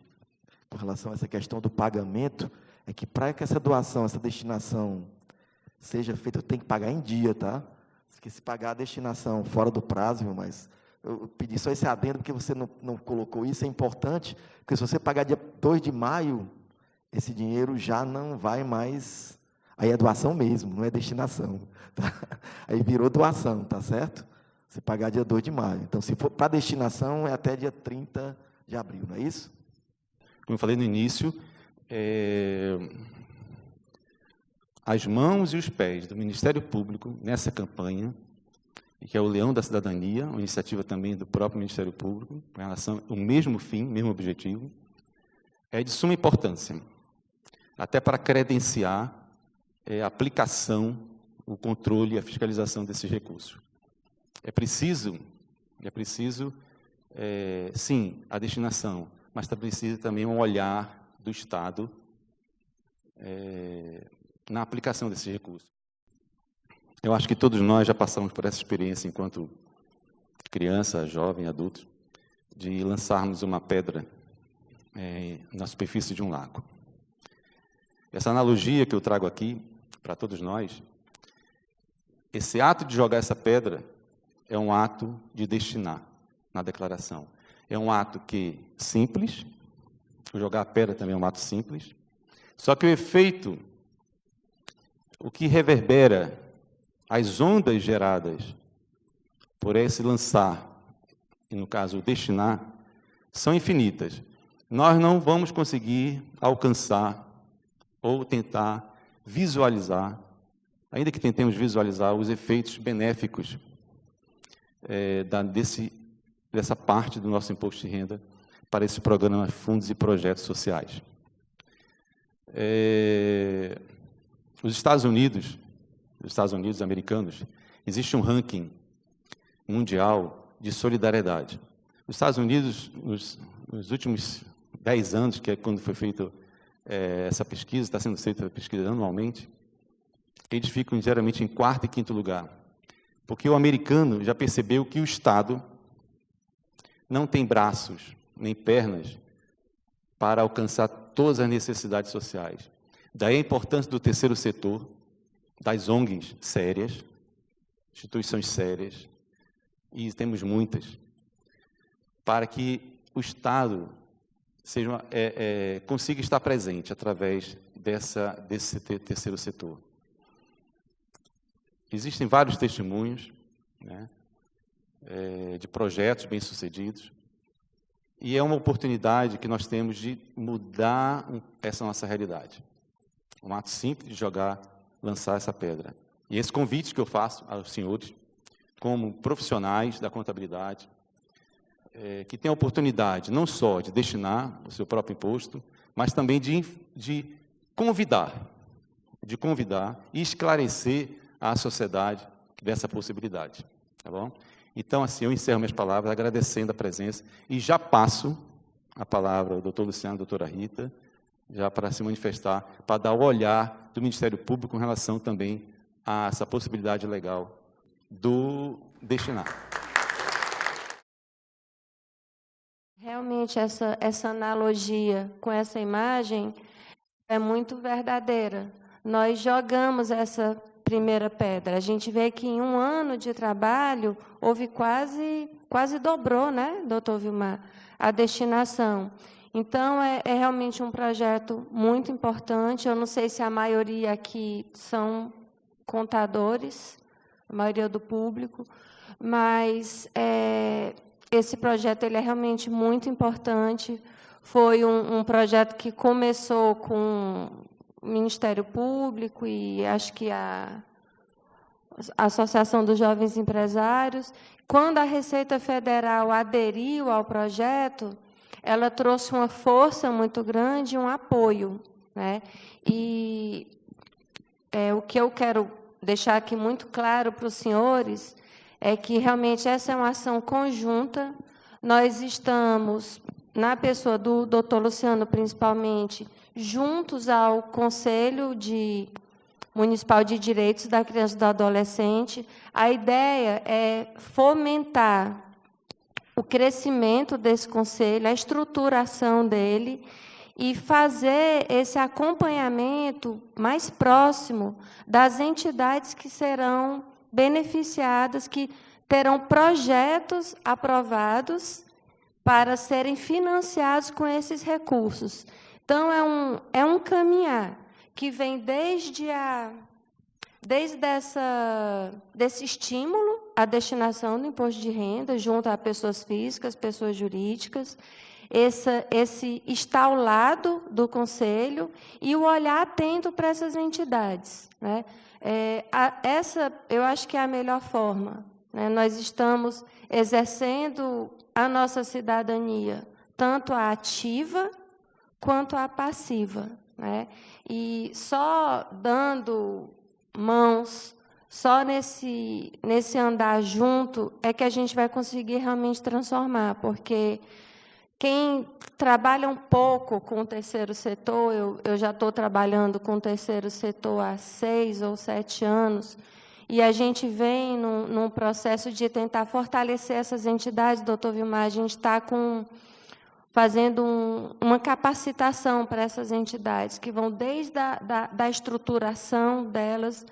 com relação a essa questão do pagamento, é que para que essa doação, essa destinação seja feita, tem que pagar em dia, tá? Porque se pagar a destinação fora do prazo, mas eu pedi só esse adendo, porque você não colocou isso, é importante, porque se você pagar dia 2 de maio, esse dinheiro já não vai mais, aí é doação mesmo, não é destinação, tá? Aí virou doação, tá certo? Você pagar dia 2 de maio. Então, se for para destinação, é até dia 30 de abril, não é isso? Como eu falei no início, as mãos e os pés do Ministério Público nessa campanha, que é o Leão da Cidadania, uma iniciativa também do próprio Ministério Público, com relação ao mesmo fim, mesmo objetivo, é de suma importância, até para credenciar a aplicação, o controle e a fiscalização desses recursos. É preciso, sim, a destinação, mas precisa também um olhar do Estado na aplicação desses recursos. Eu acho que todos nós já passamos por essa experiência enquanto criança, jovem, adulto, de lançarmos uma pedra na superfície de um lago. Essa analogia que eu trago aqui, para todos nós, esse ato de jogar essa pedra é um ato de destinar na declaração. É um ato simples, jogar a pedra também é um ato simples, só que o efeito, o que reverbera, as ondas geradas por esse lançar, e no caso o destinar, são infinitas. Nós não vamos conseguir alcançar ou tentar visualizar, ainda que tentemos visualizar os efeitos benéficos dessa parte do nosso imposto de renda para esse programa Fundos e Projetos Sociais. Os Estados Unidos americanos, existe um ranking mundial de solidariedade. Os Estados Unidos, nos últimos 10 anos, que é quando foi feita essa pesquisa, está sendo feita a pesquisa anualmente, eles ficam geralmente em 4º e 5º lugar. Porque o americano já percebeu que o Estado não tem braços nem pernas para alcançar todas as necessidades sociais. Daí a importância do terceiro setor, das ONGs sérias, instituições sérias, e temos muitas, para que o Estado consiga estar presente através desse terceiro setor. Existem vários testemunhos, né, de projetos bem-sucedidos, e é uma oportunidade que nós temos de mudar essa nossa realidade. Um ato simples de lançar essa pedra. E esse convite que eu faço aos senhores, como profissionais da contabilidade, que têm a oportunidade não só de destinar o seu próprio imposto, mas também de convidar e esclarecer à sociedade dessa possibilidade. Tá bom? Então, assim, eu encerro minhas palavras agradecendo a presença e já passo a palavra ao doutor Luciano, doutora Rita, já para se manifestar, para dar o olhar do Ministério Público com relação também a essa possibilidade legal do destinar. Realmente, essa analogia com essa imagem é muito verdadeira. Nós jogamos essa primeira pedra. A gente vê que em um ano de trabalho, houve quase dobrou, né, doutor Vilmar, a destinação. Então, é realmente um projeto muito importante. Eu não sei se a maioria aqui são contadores, a maioria do público, mas esse projeto ele é realmente muito importante. Foi um projeto que começou com o Ministério Público e acho que a Associação dos Jovens Empresários. Quando a Receita Federal aderiu ao projeto, ela trouxe uma força muito grande, um apoio, né? E o que eu quero deixar aqui muito claro para os senhores é que realmente essa é uma ação conjunta. Nós estamos, na pessoa do doutor Luciano, principalmente, juntos ao Conselho Municipal de Direitos da Criança e do Adolescente. A ideia é fomentar o crescimento desse conselho, a estruturação dele e fazer esse acompanhamento mais próximo das entidades que serão beneficiadas, que terão projetos aprovados para serem financiados com esses recursos. Então, é um caminhar que vem desde desse estímulo à destinação do imposto de renda junto a pessoas físicas, pessoas jurídicas, esse estar ao lado do Conselho e o olhar atento para essas entidades, né? Eu acho que é a melhor forma, né? Nós estamos exercendo a nossa cidadania, tanto a ativa quanto a passiva, né? E só dando mãos, só nesse andar junto, é que a gente vai conseguir realmente transformar, porque quem trabalha um pouco com o terceiro setor, eu já estou trabalhando com o terceiro setor há 6 ou 7 anos, e a gente vem num processo de tentar fortalecer essas entidades, doutor Vilmar, a gente está fazendo uma capacitação para essas entidades, que vão desde da estruturação delas,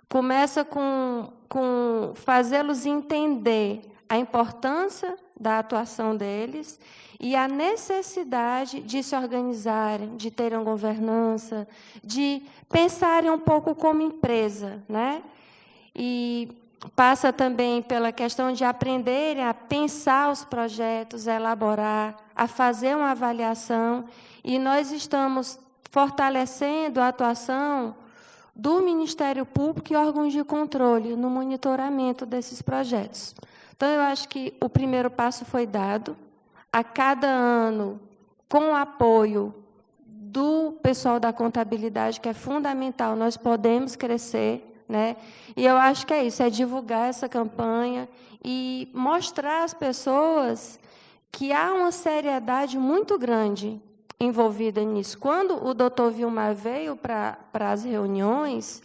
começa com fazê-los entender a importância da atuação deles e a necessidade de se organizarem, de terem governança, de pensarem um pouco como empresa, né? E passa também pela questão de aprenderem a pensar os projetos, a elaborar, a fazer uma avaliação, e nós estamos fortalecendo a atuação do Ministério Público e órgãos de controle no monitoramento desses projetos. Então, eu acho que o primeiro passo foi dado. A cada ano, com o apoio do pessoal da contabilidade, que é fundamental, nós podemos crescer, né? E eu acho que é isso, é divulgar essa campanha e mostrar às pessoas que há uma seriedade muito grande envolvida nisso. Quando o doutor Vilmar veio para as reuniões,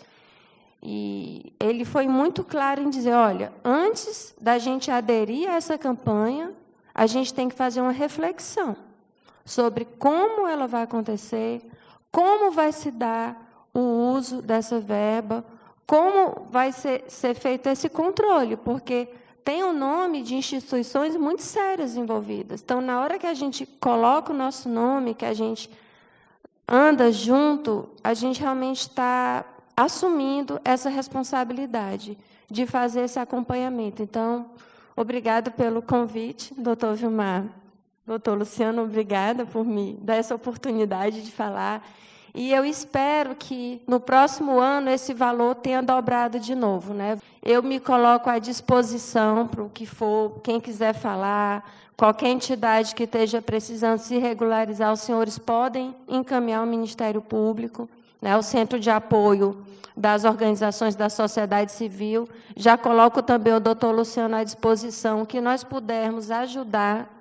e ele foi muito claro em dizer, olha, antes da gente aderir a essa campanha, a gente tem que fazer uma reflexão sobre como ela vai acontecer, como vai se dar o uso dessa verba, como vai ser feito esse controle, porque tem o nome de instituições muito sérias envolvidas. Então, na hora que a gente coloca o nosso nome, que a gente anda junto, a gente realmente está assumindo essa responsabilidade de fazer esse acompanhamento. Então, obrigada pelo convite, doutor Vilmar. Doutor Luciano, obrigada por me dar essa oportunidade de falar. E eu espero que, no próximo ano, esse valor tenha dobrado de novo, né? Eu me coloco à disposição para o que for, quem quiser falar, qualquer entidade que esteja precisando se regularizar, os senhores podem encaminhar ao Ministério Público, né, o Centro de Apoio das Organizações da Sociedade Civil. Já coloco também o doutor Luciano à disposição, que nós pudermos ajudar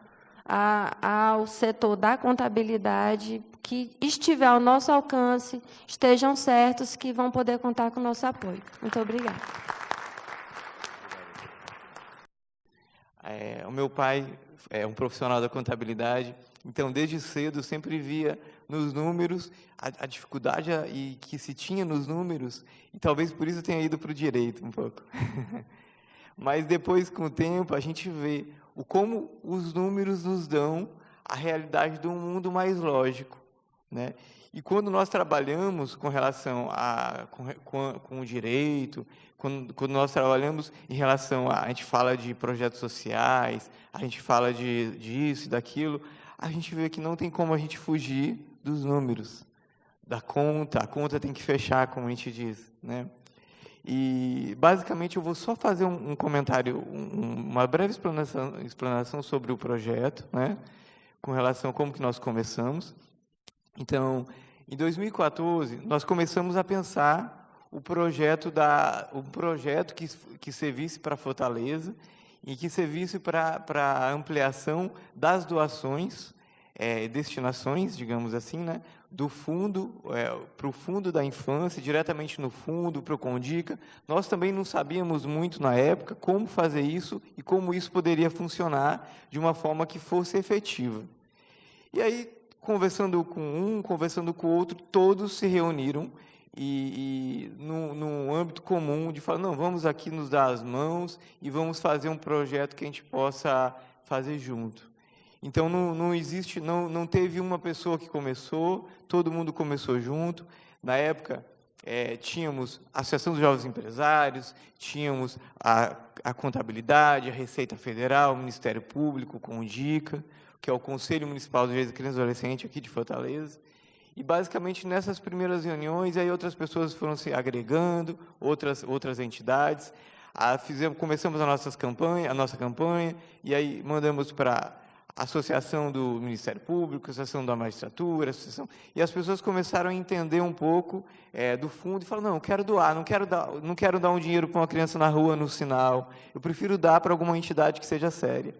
ao setor da contabilidade, que estiver ao nosso alcance, estejam certos que vão poder contar com o nosso apoio. Muito obrigada. O meu pai é um profissional da contabilidade, então, desde cedo, sempre via nos números a dificuldade que se tinha nos números, e talvez por isso tenha ido para o direito um pouco. Mas depois, com o tempo, a gente vê como os números nos dão a realidade de um mundo mais lógico, né? E quando nós trabalhamos com relação com o direito, quando nós trabalhamos em relação a gente fala de projetos sociais, a gente fala disso e daquilo, a gente vê que não tem como a gente fugir dos números, da conta, a conta tem que fechar, como a gente diz, né? E, basicamente, eu vou só fazer um comentário, uma breve explanação sobre o projeto, né, com relação a como que nós começamos. Então, em 2014, nós começamos a pensar o projeto que servisse para Fortaleza e que servisse para a ampliação das doações, destinações, digamos assim, né, do fundo para o fundo da infância, diretamente no fundo, para o Condica. Nós também não sabíamos muito na época como fazer isso e como isso poderia funcionar de uma forma que fosse efetiva. E aí, conversando com um, conversando com o outro, todos se reuniram e num âmbito comum de falar, não, vamos aqui nos dar as mãos e vamos fazer um projeto que a gente possa fazer junto. Então, não teve uma pessoa que começou, todo mundo começou junto. Na época, tínhamos a Associação dos Jovens Empresários, tínhamos a Contabilidade, a Receita Federal, o Ministério Público, o Condica, que é o Conselho Municipal de Direitos da Criança e Adolescente aqui de Fortaleza. E, basicamente, nessas primeiras reuniões, aí outras pessoas foram se agregando, outras entidades. Começamos a nossa campanha, e aí mandamos para a Associação do Ministério Público, a Associação da Magistratura, e as pessoas começaram a entender um pouco do fundo e falaram, não, eu quero doar, não quero dar um dinheiro para uma criança na rua, no sinal, eu prefiro dar para alguma entidade que seja séria.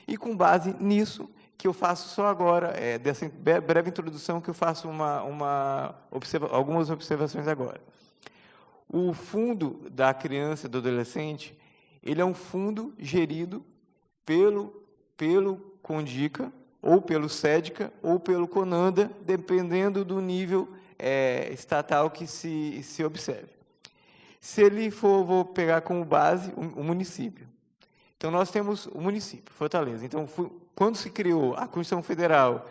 E, com base nisso, que eu faço só agora, dessa breve introdução, que eu faço algumas observações agora. O fundo da criança e do adolescente, ele é um fundo gerido pelo Condica, ou pelo SEDCA, ou pelo CONANDA, dependendo do nível estatal que se observe. Se ele for, vou pegar como base o município. Então, nós temos o município, Fortaleza. Então, quando se criou, a Constituição Federal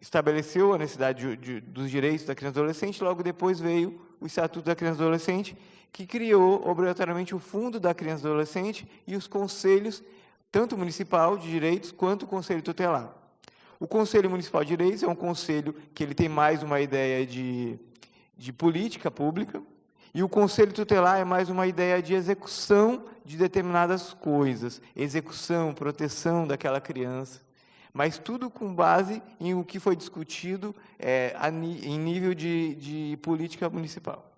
estabeleceu a necessidade dos direitos da criança e do adolescente, logo depois veio o Estatuto da Criança e do Adolescente, que criou, obrigatoriamente, o Fundo da Criança e do Adolescente e os conselhos, tanto municipal de direitos, quanto o Conselho Tutelar. O Conselho Municipal de Direitos é um conselho que ele tem mais uma ideia de política pública, e o Conselho Tutelar é mais uma ideia de execução de determinadas coisas, execução, proteção daquela criança, mas tudo com base em o que foi discutido em nível de política municipal.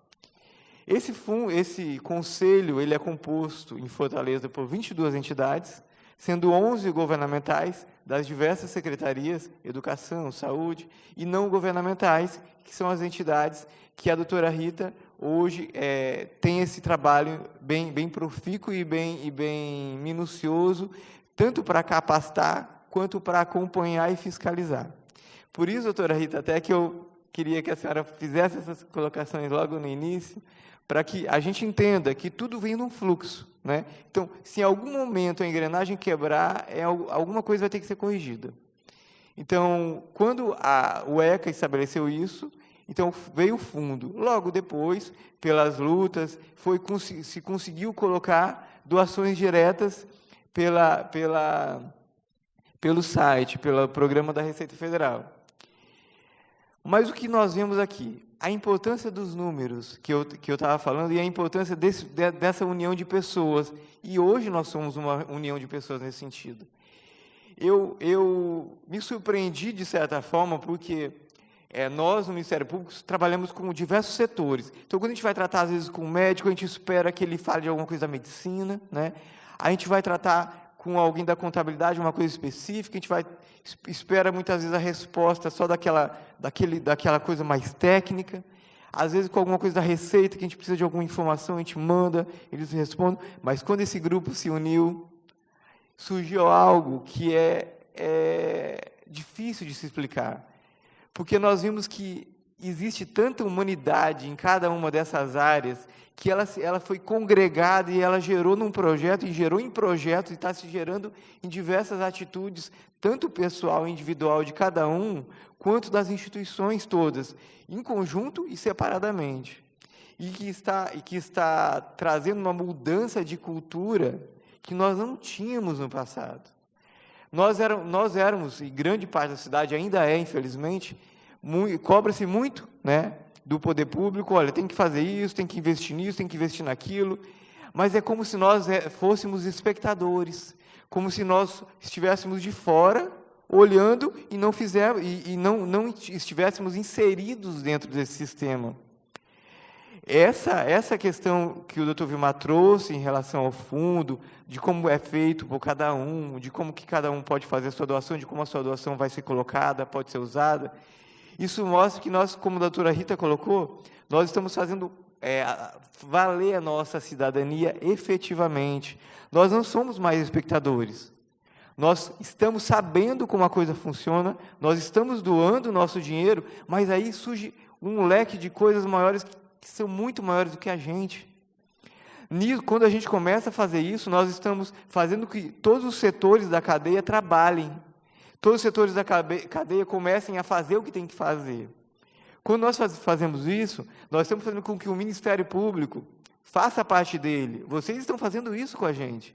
Esse conselho ele é composto em Fortaleza por 22 entidades, sendo 11 governamentais das diversas secretarias, educação, saúde, e não governamentais, que são as entidades que a doutora Rita hoje tem esse trabalho bem profícuo e bem minucioso, tanto para capacitar, quanto para acompanhar e fiscalizar. Por isso, doutora Rita, até que eu queria que a senhora fizesse essas colocações logo no início, para que a gente entenda que tudo vem num fluxo, né? Então, se em algum momento a engrenagem quebrar, alguma coisa vai ter que ser corrigida. Então, quando o ECA estabeleceu isso, então veio o fundo. Logo depois, pelas lutas, se conseguiu colocar doações diretas pelo site, pelo programa da Receita Federal. Mas o que nós vemos aqui? A importância dos números que eu estava falando e a importância dessa união de pessoas. E hoje nós somos uma união de pessoas nesse sentido. Eu me surpreendi, de certa forma, porque nós, no Ministério Público, trabalhamos com diversos setores. Então, quando a gente vai tratar, às vezes, com um médico, a gente espera que ele fale de alguma coisa da medicina, né? A gente vai tratar com alguém da contabilidade, uma coisa específica, a gente espera, muitas vezes, a resposta só daquela coisa mais técnica. Às vezes, com alguma coisa da Receita, que a gente precisa de alguma informação, a gente manda, eles respondem. Mas, quando esse grupo se uniu, surgiu algo que é difícil de se explicar. Porque nós vimos que existe tanta humanidade em cada uma dessas áreas que ela foi congregada e ela gerou num projeto, e gerou em projetos, e está se gerando em diversas atitudes, tanto pessoal e individual de cada um, quanto das instituições todas, em conjunto e separadamente. E que está trazendo uma mudança de cultura que nós não tínhamos no passado. Nós éramos, e grande parte da cidade ainda é, infelizmente, cobra-se muito, né, do poder público, olha, tem que fazer isso, tem que investir nisso, tem que investir naquilo, mas é como se nós fôssemos espectadores, como se nós estivéssemos de fora, olhando e não estivéssemos inseridos dentro desse sistema. Essa questão que o Dr. Vilmar trouxe em relação ao fundo, de como é feito por cada um, de como que cada um pode fazer a sua doação, de como a sua doação vai ser colocada, pode ser usada, isso mostra que nós, como a doutora Rita colocou, nós estamos fazendo valer a nossa cidadania efetivamente. Nós não somos mais espectadores. Nós estamos sabendo como a coisa funciona, nós estamos doando o nosso dinheiro, mas aí surge um leque de coisas maiores que são muito maiores do que a gente. Quando a gente começa a fazer isso, nós estamos fazendo que todos os setores da cadeia trabalhem. Todos os setores da cadeia comecem a fazer o que tem que fazer. Quando nós fazemos isso, nós estamos fazendo com que o Ministério Público faça a parte dele. Vocês estão fazendo isso com a gente.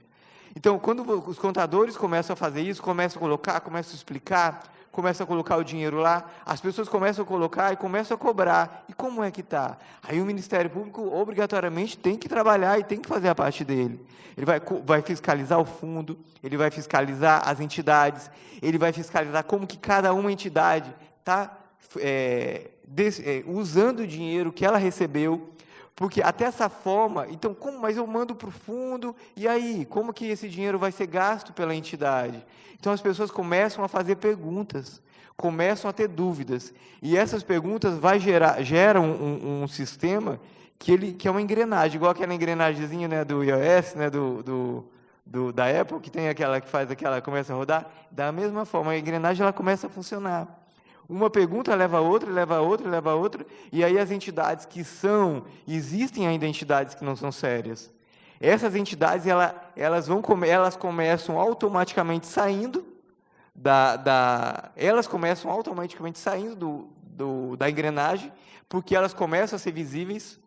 Então, quando os contadores começam a fazer isso, começam a colocar, começam a explicar, começam a colocar o dinheiro lá, as pessoas começam a colocar e começam a cobrar. E como é que está? Aí o Ministério Público, obrigatoriamente, tem que trabalhar e tem que fazer a parte dele. Ele vai fiscalizar o fundo, ele vai fiscalizar as entidades, ele vai fiscalizar como que cada uma entidade está usando o dinheiro que ela recebeu, porque até essa forma, então, mas eu mando para o fundo, e aí, como que esse dinheiro vai ser gasto pela entidade? Então, as pessoas começam a fazer perguntas, começam a ter dúvidas, e essas perguntas geram um sistema que é uma engrenagem, igual aquela engrenagemzinha, né, do iOS, né, da Apple, que tem aquela que faz aquela, começa a rodar, da mesma forma, a engrenagem ela começa a funcionar. Uma pergunta leva a outra, leva a outra, leva a outra, e aí as entidades existem ainda entidades que não são sérias. Essas entidades, elas começam automaticamente saindo da engrenagem, porque elas começam a ser visíveis,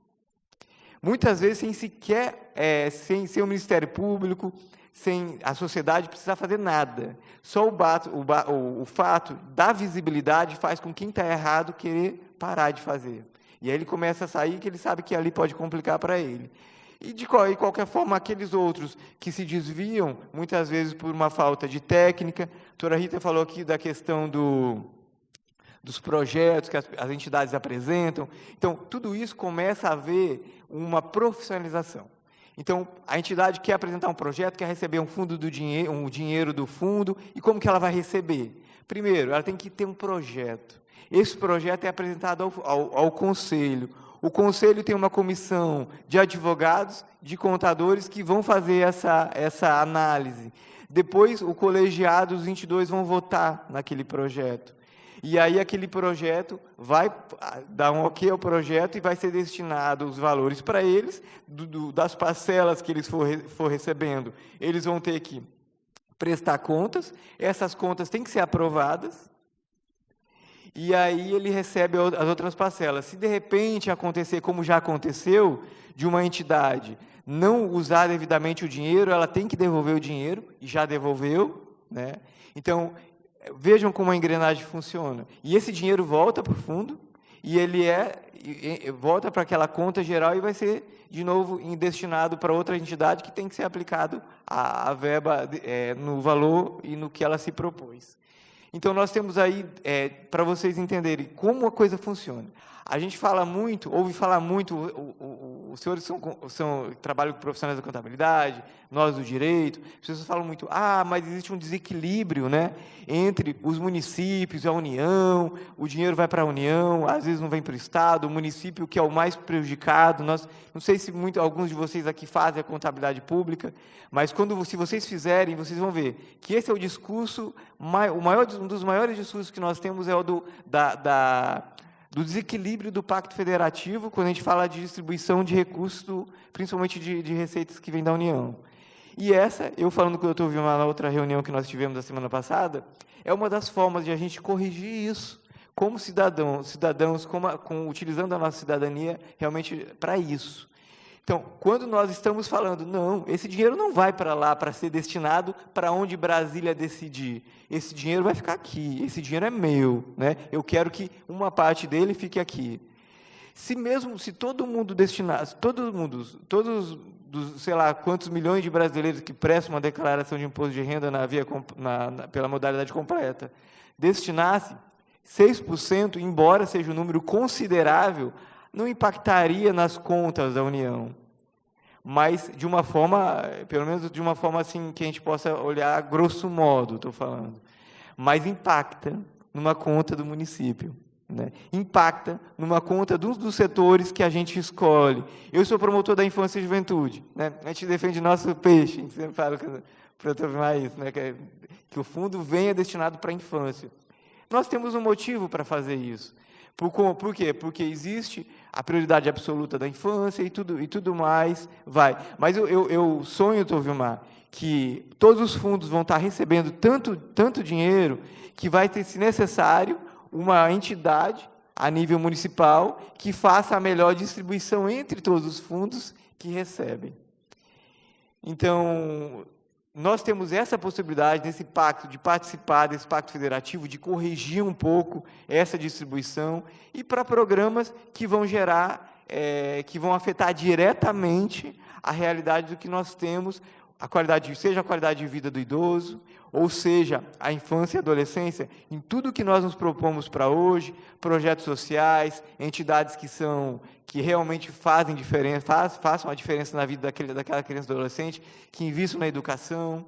muitas vezes sem sequer, sem o Ministério Público, sem a sociedade precisar fazer nada. Só o fato da visibilidade faz com quem está errado querer parar de fazer. E aí ele começa a sair, que ele sabe que ali pode complicar para ele. E de qualquer forma, aqueles outros que se desviam, muitas vezes por uma falta de técnica. A doutora Rita falou aqui da questão dos projetos que as entidades apresentam. Então, tudo isso começa a haver uma profissionalização. Então, a entidade quer apresentar um projeto, quer receber um dinheiro do fundo, e como que ela vai receber? Primeiro, ela tem que ter um projeto. Esse projeto é apresentado ao Conselho. O Conselho tem uma comissão de advogados, de contadores, que vão fazer essa análise. Depois, o colegiado, os 22 vão votar naquele projeto. E aí aquele projeto vai dar um ok ao projeto e vai ser destinado os valores para eles, das parcelas que eles for recebendo. Eles vão ter que prestar contas, essas contas têm que ser aprovadas, e aí ele recebe as outras parcelas. Se de repente acontecer, como já aconteceu, de uma entidade não usar devidamente o dinheiro, ela tem que devolver o dinheiro, e já devolveu, né? Então, vejam como a engrenagem funciona. E esse dinheiro volta para o fundo, e ele volta para aquela conta geral e vai ser, de novo, destinado para outra entidade que tem que ser aplicado a verba no valor e no que ela se propôs. Então, nós temos aí, para vocês entenderem como a coisa funciona. A gente fala muito, ouve falar muito, os senhores trabalham com profissionais da contabilidade, nós do direito, as pessoas falam muito, mas existe um desequilíbrio, né, entre os municípios e a União, o dinheiro vai para a União, às vezes não vem para o Estado, o município que é o mais prejudicado. Não sei se alguns de vocês aqui fazem a contabilidade pública, mas se vocês fizerem, vocês vão ver que esse é o discurso, um dos maiores discursos que nós temos é o do desequilíbrio do Pacto Federativo, quando a gente fala de distribuição de recursos, principalmente de receitas que vêm da União. E eu falando com o doutor Vilmar na outra reunião que nós tivemos a semana passada, é uma das formas de a gente corrigir isso, como cidadãos, utilizando a nossa cidadania realmente para isso. Então, quando nós estamos falando, não, esse dinheiro não vai para lá para ser destinado para onde Brasília decidir. Esse dinheiro vai ficar aqui, esse dinheiro é meu, né? Eu quero que uma parte dele fique aqui. Se todo mundo destinasse, todos sei lá, quantos milhões de brasileiros que prestam uma declaração de imposto de renda pela modalidade completa, destinasse 6%, embora seja um número considerável, não impactaria nas contas da União, mas de uma forma, pelo menos de uma forma assim que a gente possa olhar grosso modo, estou falando, mas impacta numa conta do município, né? Impacta numa conta dos setores que a gente escolhe. Eu sou promotor da infância e juventude, né? A gente defende nosso peixe, a gente sempre fala para tomar isso, né? Que o fundo venha destinado para a infância. Nós temos um motivo para fazer isso. Por quê? Porque existe a prioridade absoluta da infância e tudo mais vai. Mas eu sonho, doutor Vilmar, que todos os fundos vão estar recebendo tanto dinheiro que vai ter, se necessário, uma entidade a nível municipal que faça a melhor distribuição entre todos os fundos que recebem. Então, nós temos essa possibilidade, nesse pacto, de participar desse pacto federativo, de corrigir um pouco essa distribuição, e para programas que vão que vão afetar diretamente a realidade do que nós temos, seja a qualidade de vida do idoso, ou seja, a infância e a adolescência, em tudo que nós nos propomos para hoje, projetos sociais, entidades que realmente fazem diferença, façam a diferença na vida daquela criança e adolescente, que invistam na educação,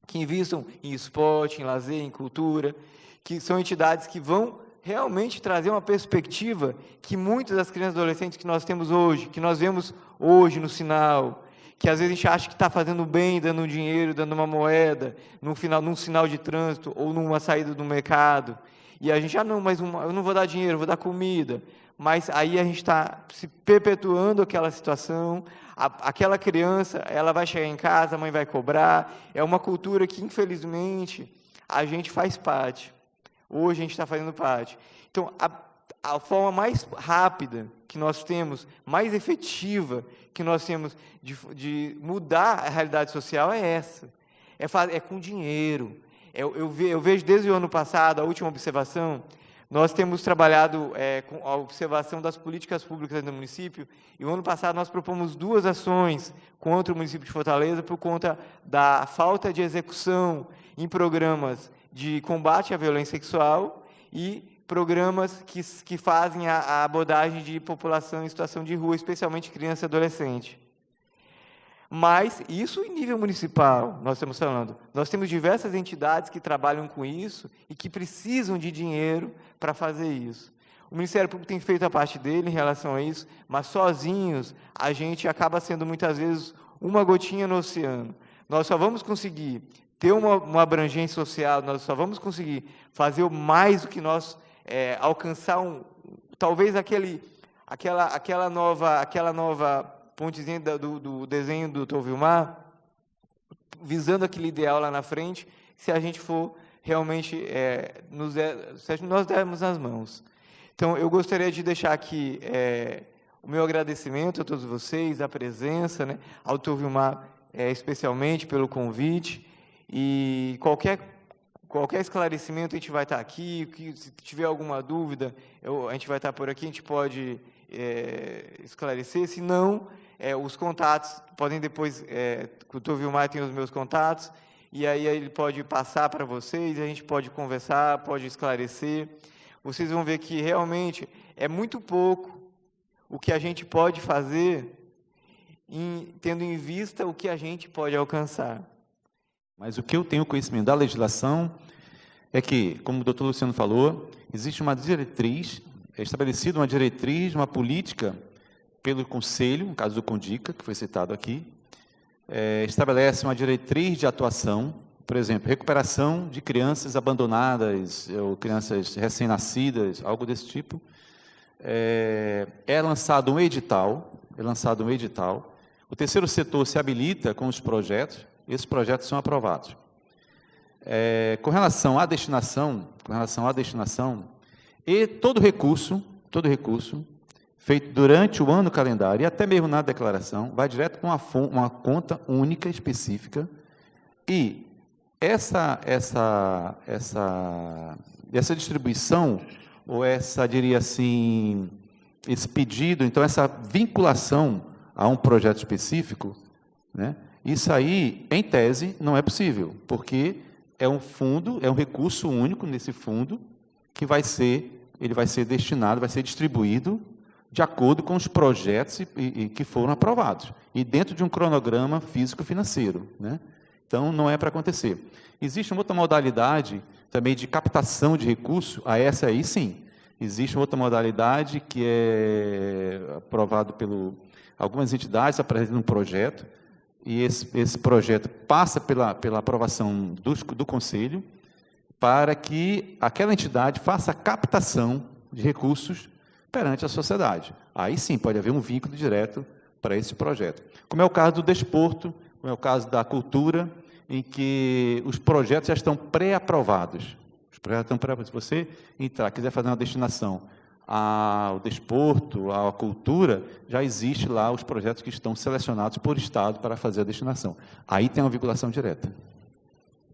que invistam em esporte, em lazer, em cultura, que são entidades que vão realmente trazer uma perspectiva que muitas das crianças e adolescentes que nós temos hoje, que nós vemos hoje no sinal, que às vezes a gente acha que está fazendo bem, dando um dinheiro, dando uma moeda, num sinal de trânsito ou numa saída do mercado, e a gente, mas eu não vou dar dinheiro, eu vou dar comida, mas aí a gente está se perpetuando aquela situação, aquela criança, ela vai chegar em casa, a mãe vai cobrar, é uma cultura que, infelizmente, a gente faz parte, hoje a gente está fazendo parte. Então, a forma mais rápida que nós temos, mais efetiva que nós temos de mudar a realidade social é essa. É com dinheiro. Eu vejo desde o ano passado, a última observação, nós temos trabalhado com a observação das políticas públicas do município, e o ano passado nós propomos 2 ações contra o município de Fortaleza por conta da falta de execução em programas de combate à violência sexual e programas que fazem a abordagem de população em situação de rua, especialmente criança e adolescente. Mas isso em nível municipal, nós estamos falando. Nós temos diversas entidades que trabalham com isso e que precisam de dinheiro para fazer isso. O Ministério Público tem feito a parte dele em relação a isso, mas sozinhos a gente acaba sendo muitas vezes uma gotinha no oceano. Nós só vamos conseguir ter uma abrangência social, nós só vamos conseguir fazer mais do que nós alcançar talvez aquela nova pontezinha do desenho do Dr. Vilmar, visando aquele ideal lá na frente, se a gente for realmente se nós dermos as mãos. Então, eu gostaria de deixar aqui o meu agradecimento a todos vocês, a presença, né, ao Dr. Vilmar, especialmente pelo convite, e qualquer esclarecimento, a gente vai estar aqui, se tiver alguma dúvida, a gente vai estar por aqui, a gente pode esclarecer, se não, os contatos, podem depois, o Dr. Vilmar tem os meus contatos, e aí ele pode passar para vocês, a gente pode conversar, pode esclarecer. Vocês vão ver que realmente é muito pouco o que a gente pode fazer, tendo em vista o que a gente pode alcançar. Mas o que eu tenho conhecimento da legislação é que, como o doutor Luciano falou, existe uma diretriz, é estabelecida uma diretriz, uma política pelo Conselho, no caso do CONDICA, que foi citado aqui, estabelece uma diretriz de atuação, por exemplo, recuperação de crianças abandonadas, ou crianças recém-nascidas, algo desse tipo. É lançado um edital, o terceiro setor se habilita com os projetos, esses projetos são aprovados. Com relação à destinação, e todo recurso feito durante o ano calendário, e até mesmo na declaração, vai direto para uma conta única, específica, e essa distribuição, ou diria assim, esse pedido, então essa vinculação a um projeto específico, né, isso aí, em tese, não é possível, porque é um fundo, é um recurso único nesse fundo, que vai ser destinado, vai ser distribuído de acordo com os projetos que foram aprovados, e dentro de um cronograma físico-financeiro, né? Então, não é para acontecer. Existe uma outra modalidade também de captação de recurso, essa aí sim. Existe uma outra modalidade que é aprovado por algumas entidades, apresentam um projeto, e esse projeto passa pela aprovação do Conselho, para que aquela entidade faça a captação de recursos perante a sociedade. Aí sim pode haver um vínculo direto para esse projeto. Como é o caso do desporto, como é o caso da cultura, em que os projetos já estão pré-aprovados. Os projetos estão pré-aprovados. Se você quiser fazer uma destinação ao desporto, à cultura, já existe lá os projetos que estão selecionados por Estado para fazer a destinação. Aí tem uma vinculação direta.